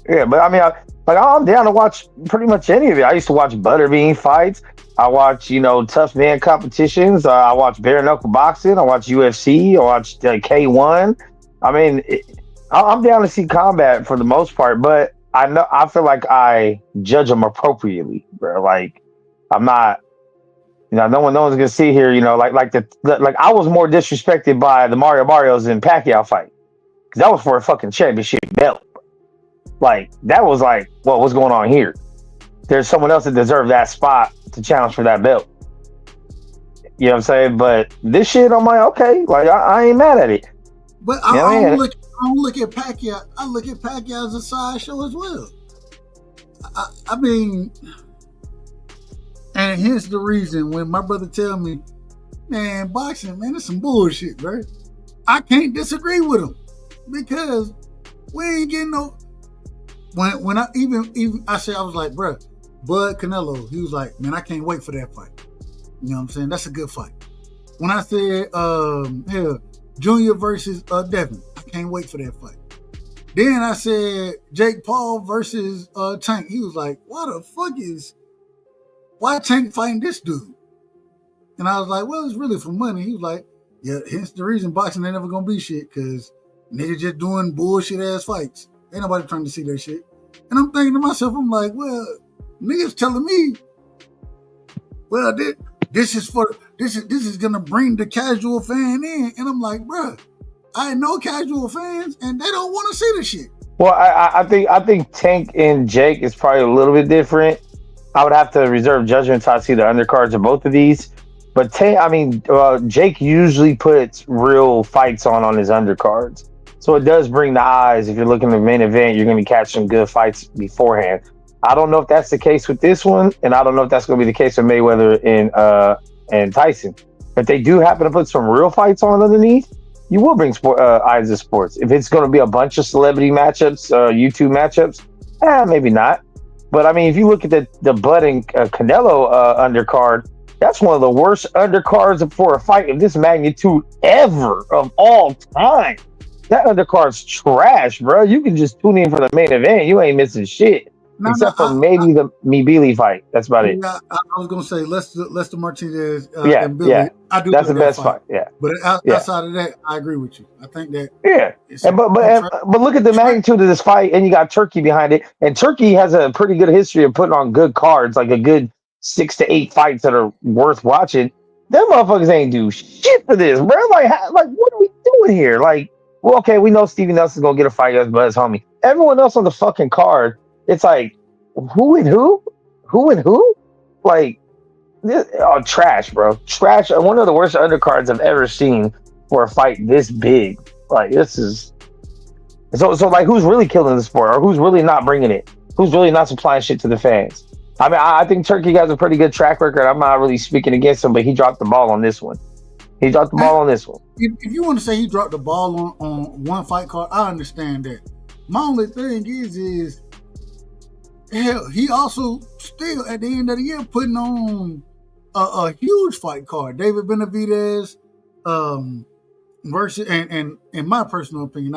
Yeah, but I mean, I'm down to watch pretty much any of it. I used to watch Butterbean fights. I watch, tough man competitions. I watch bare knuckle boxing. I watch UFC. I watch K1. I mean, I'm down to see combat for the most part, but I feel like I judge them appropriately, bro. Like, I'm not You know, no one's gonna see here. You know, like I was more disrespected by the Marios and Pacquiao fight. That was for a fucking championship belt. Like that was like, well, what's going on here? There's someone else that deserved that spot to challenge for that belt. You know what I'm saying? But this shit, I'm like, okay, like I ain't mad at it. But I don't look at Pacquiao. I look at Pacquiao as a sideshow as well. I mean, and here's the reason when my brother tell me, man, boxing, man, it's some bullshit, bro. I can't disagree with him because we ain't getting no. When I even I said I was like, bro, Bud Canelo, he was like, man, I can't wait for that fight. You know what I'm saying? That's a good fight. When I said, Junior versus Devin, I can't wait for that fight. Then I said Jake Paul versus Tank. He was like, why Tank fighting this dude? And I was like, well, it's really for money. He was like, yeah, hence the reason boxing ain't never gonna be shit, because niggas just doing bullshit ass fights. Ain't nobody trying to see that shit. And I'm thinking to myself, I'm like, well, niggas telling me, well, this is gonna bring the casual fan in. And I'm like, bruh, I know casual fans and they don't want to see the shit. Well, I think Tank and Jake is probably a little bit different. I would have to reserve judgment until I see the undercards of both of these. But Jake usually puts real fights on his undercards. So it does bring the eyes. If you're looking at the main event, you're going to catch some good fights beforehand. I don't know if that's the case with this one, and I don't know if that's going to be the case with Mayweather and Tyson. If they do happen to put some real fights on underneath, you will bring eyes to sports. If it's going to be a bunch of celebrity matchups, YouTube matchups, maybe not. But I mean, if you look at the Bud and Canelo undercard, that's one of the worst undercards for a fight of this magnitude ever of all time. That undercard's trash, bro. You can just tune in for the main event. You ain't missing shit. Except for maybe the Mibili fight. That's about it. I was gonna say Lester Martinez and Billy. Yeah. I do that's the best fight. Yeah. But outside of that, I agree with you. I think that but look at the magnitude of this fight, and you got Turkey behind it. And Turkey has a pretty good history of putting on good cards, like a good 6 to 8 fights that are worth watching. Them motherfuckers ain't do shit for this, bro. Like what are we doing here? Like, well, okay, we know Stevie Nelson's gonna get a fight against Bud's homie. Everyone else on the fucking card, it's like, who and who? Who and who? Like, trash, bro. Trash. One of the worst undercards I've ever seen for a fight this big. Like, this is... So like, who's really killing the sport? Or who's really not bringing it? Who's really not supplying shit to the fans? I mean, I think Turkey has a pretty good track record. I'm not really speaking against him, but he dropped the ball on this one. If you want to say he dropped the ball on one fight card, I understand that. My only thing is hell, he also still at the end of the year putting on a huge fight card. David Benavidez versus, and in my personal opinion,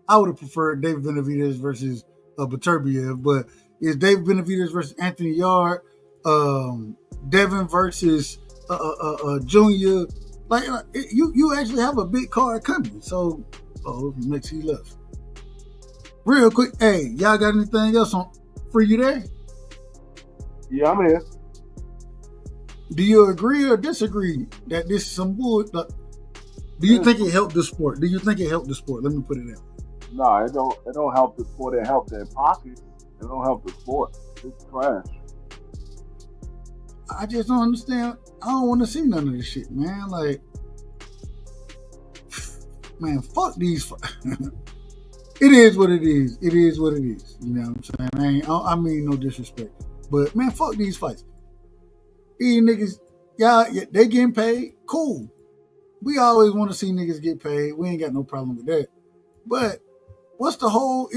I would have preferred David Benavidez versus Beterbiev, but it's David Benavidez versus Anthony Yard, Devin versus Junior. Like, you actually have a big card coming. So, makes he left. Real quick, hey, y'all got anything else for you there? Yeah, I'm here. Do you agree or disagree that this is some bull? Do you think it helped the sport? Let me put it out. No, it don't help the sport. It helped their pockets. It don't help the sport. It's trash. I just don't understand. I don't want to see none of this shit, man. Like, man, fuck these. It is what it is. It is what it is. You know what I'm saying? I mean no disrespect, but man, fuck these fights. These niggas, yeah, they getting paid. Cool. We always want to see niggas get paid. We ain't got no problem with that. But what's the whole?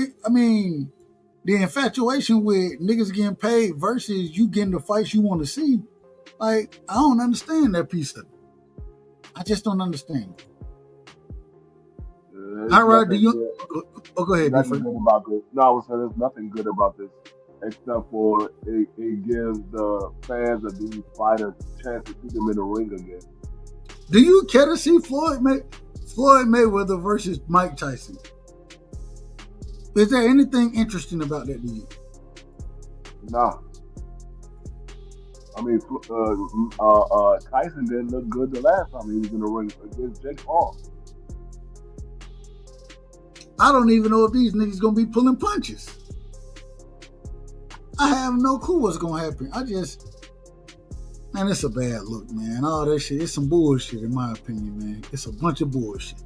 The infatuation with niggas getting paid versus you getting the fights you want to see. Like, I don't understand that piece of it. I just don't understand it. All right, do you? Go ahead. Nothing good about this. No, I was saying there's nothing good about this, except for it gives the fans of these fighters a chance to see them in the ring again. Do you care to see Floyd Mayweather versus Mike Tyson? Is there anything interesting about that to you? No. I mean, Tyson didn't look good the last time he was in the ring against Jake Paul. I don't even know if these niggas gonna be pulling punches. I have no clue what's gonna happen. Man, it's a bad look, man. All that shit, it's some bullshit in my opinion, man. It's a bunch of bullshit.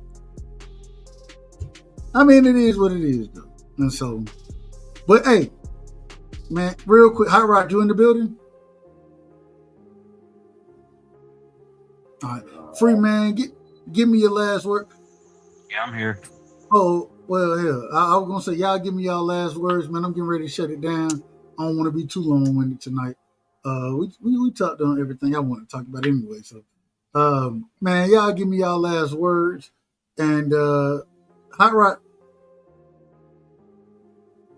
I mean, it is what it is, though. And so, but hey, man, real quick, Hot Rod, you in the building? All right, Free man, give me your last word. Yeah, I'm here. Oh, well, yeah. I was gonna say, y'all give me y'all last words, man. I'm getting ready to shut it down. I don't want to be too long-winded tonight. We talked on everything I want to talk about anyway. So, man, y'all give me y'all last words. And Hot Rod,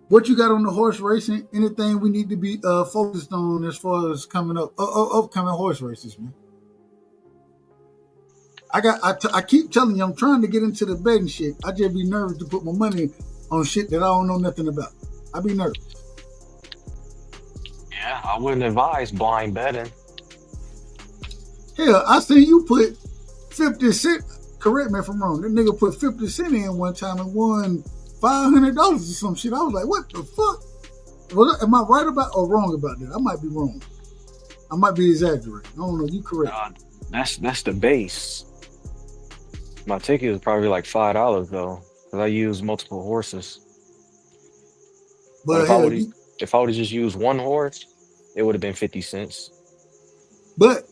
what you got on the horse racing? Anything we need to be focused on as far as coming up, upcoming horse races, man? I keep telling you, I'm trying to get into the betting shit. I just be nervous to put my money on shit that I don't know nothing about. I be nervous. Yeah, I wouldn't advise blind betting. Hell, I seen you put 50 cent. Correct me if I'm wrong. That nigga put 50 cent in one time and won $500 or some shit. I was like, what the fuck? Am I right about or wrong about that? I might be wrong. I might be exaggerating. I don't know. You correct. That's the base. My ticket was probably like $5 though, because I used multiple horses. But if I would have just used one horse, it would have been 50 cents. But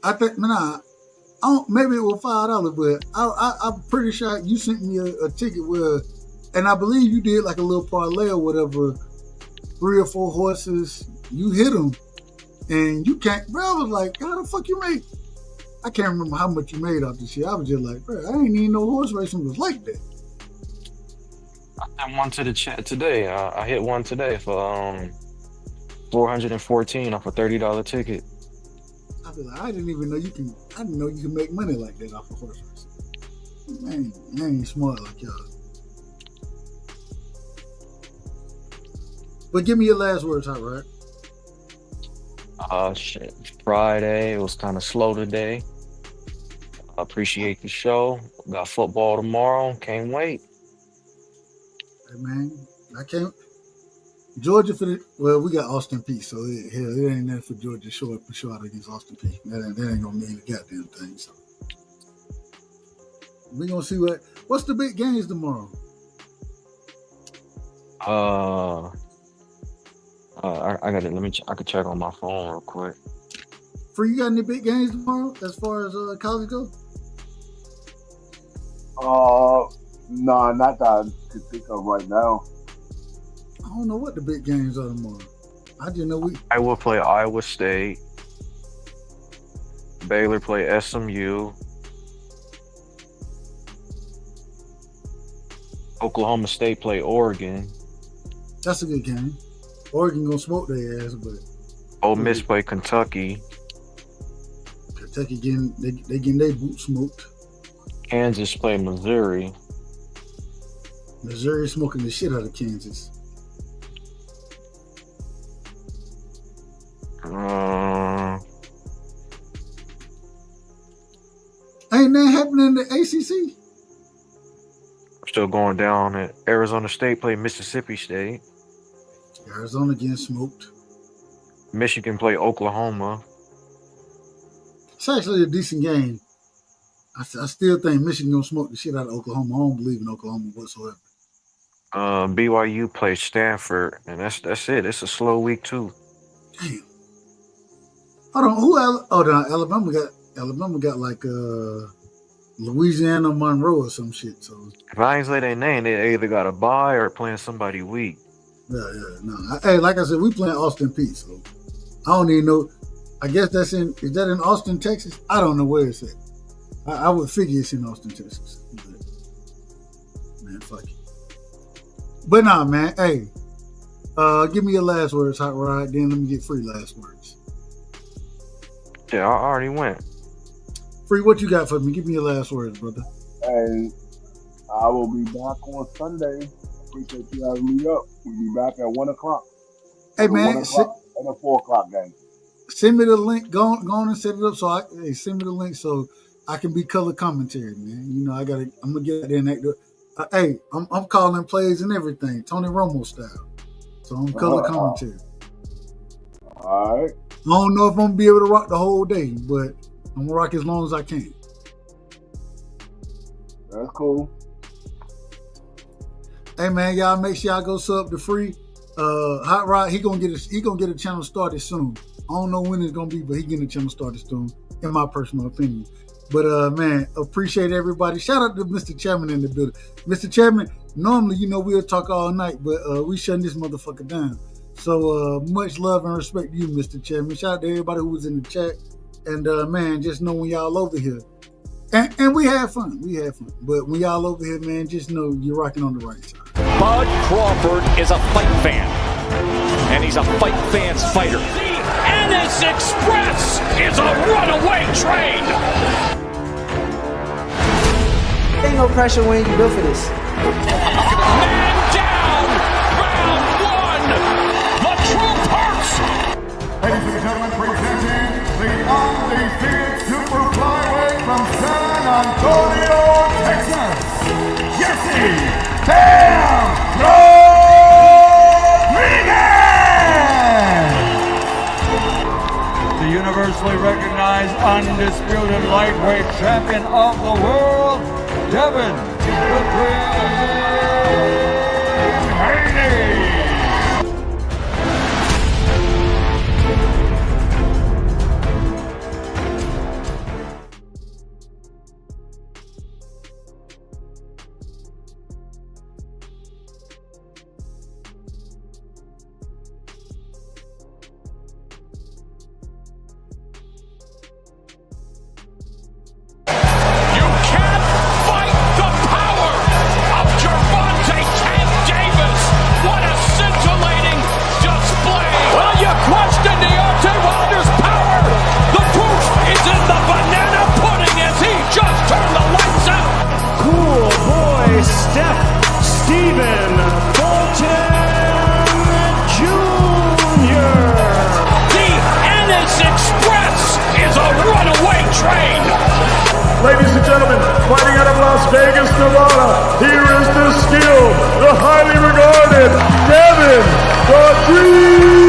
I think maybe it was $5, but I'm pretty sure you sent me a ticket where, and I believe you did like a little parlay or whatever, 3 or 4 horses. You hit them, and you can't. Bro, I was like, how the fuck you made? I can't remember how much you made off this shit. I was just like, bro, I didn't even know horse racing was like that. I hit one to the chat today. I hit one today for $414 off a $30 ticket. I feel like I didn't know you can make money like that off of horse racing. Man, I ain't smart like y'all. But give me your last words, Hot Rod. Shit. Friday, it was kind of slow today. I appreciate the show. Got football tomorrow. Can't wait. Hey, man, I can't. Georgia well, we got Austin Peay, so it ain't nothing for Georgia to show out against Austin Peay. That ain't gonna mean a goddamn thing. So we gonna see what's the big games tomorrow. I got it. I could check on my phone real quick. Free, you got any big games tomorrow as far as college goes? Nah, not that I can think of right now. I don't know what the big games are tomorrow. I just know I will play Iowa State. Baylor play SMU. Oklahoma State play Oregon. That's a good game. Oregon gonna smoke their ass, but Ole Miss play Kentucky. Kentucky getting their boots smoked. Kansas play Missouri. Missouri smoking the shit out of Kansas. Ain't that happening in the ACC? Still going down at Arizona State play Mississippi State. Arizona getting smoked. Michigan play Oklahoma. It's actually a decent game. I still think Michigan gonna smoke the shit out of Oklahoma. I don't believe in Oklahoma whatsoever. BYU plays Stanford, and that's it. It's a slow week too. Damn. Hold on. Alabama got like Louisiana Monroe or some shit. So if I ain't say their name, they either got a bye or playing somebody weak. No. Hey, like I said, we playing Austin Peay, so I don't even know. I guess is that in Austin, Texas? I don't know where it's at. I would figure it's in Austin, Texas. But, man, fuck it. But nah, man. Hey, give me your last words, Hot Rod. Then let me get Free last words. Yeah, I already went. Free, what you got for me? Give me your last words, brother. Hey, I will be back on Sunday. Appreciate you having me up. We'll be back at 1 o'clock. Hey, man. And a 4 o'clock game. Send me the link. Go on and set it up. So send me the link so I can be color commentary, man. You know, I'm gonna get in that. Hey, I'm calling plays and everything, Tony Romo style. So I'm color commentary. All right. I don't know if I'm gonna be able to rock the whole day, but I'm gonna rock as long as I can. That's cool. Hey man, y'all make sure y'all go sub to Free. Hot Rod, he gonna get a channel started soon. I don't know when it's gonna be, but he getting a channel started soon, in my personal opinion. But man, appreciate everybody. Shout out to Mr. Chairman in the building. Mr. Chairman, normally, you know, we'll talk all night, but we shutting this motherfucker down. So much love and respect to you, Mr. Chairman. Shout out to everybody who was in the chat. And man, just know when y'all over here. And we had fun. But when y'all over here, man, just know you're rocking on the right side. Bud Crawford is a fight fan. And he's a fight fan's fighter. The Ennis Express is a runaway train. Ain't no pressure when you built for this. Man down. Round one. The truth hurts. Ladies and gentlemen, presenting the undefeated super flyweight from San Antonio, Texas, Jesse Damn Rodriguez! The universally recognized undisputed lightweight champion of the world, Devin the Dream Haney! Steph Stephen Fulton Jr. The Ennis Express is a runaway train. Ladies and gentlemen, fighting out of Las Vegas, Nevada, here is the skill, the highly regarded Devin the Dream.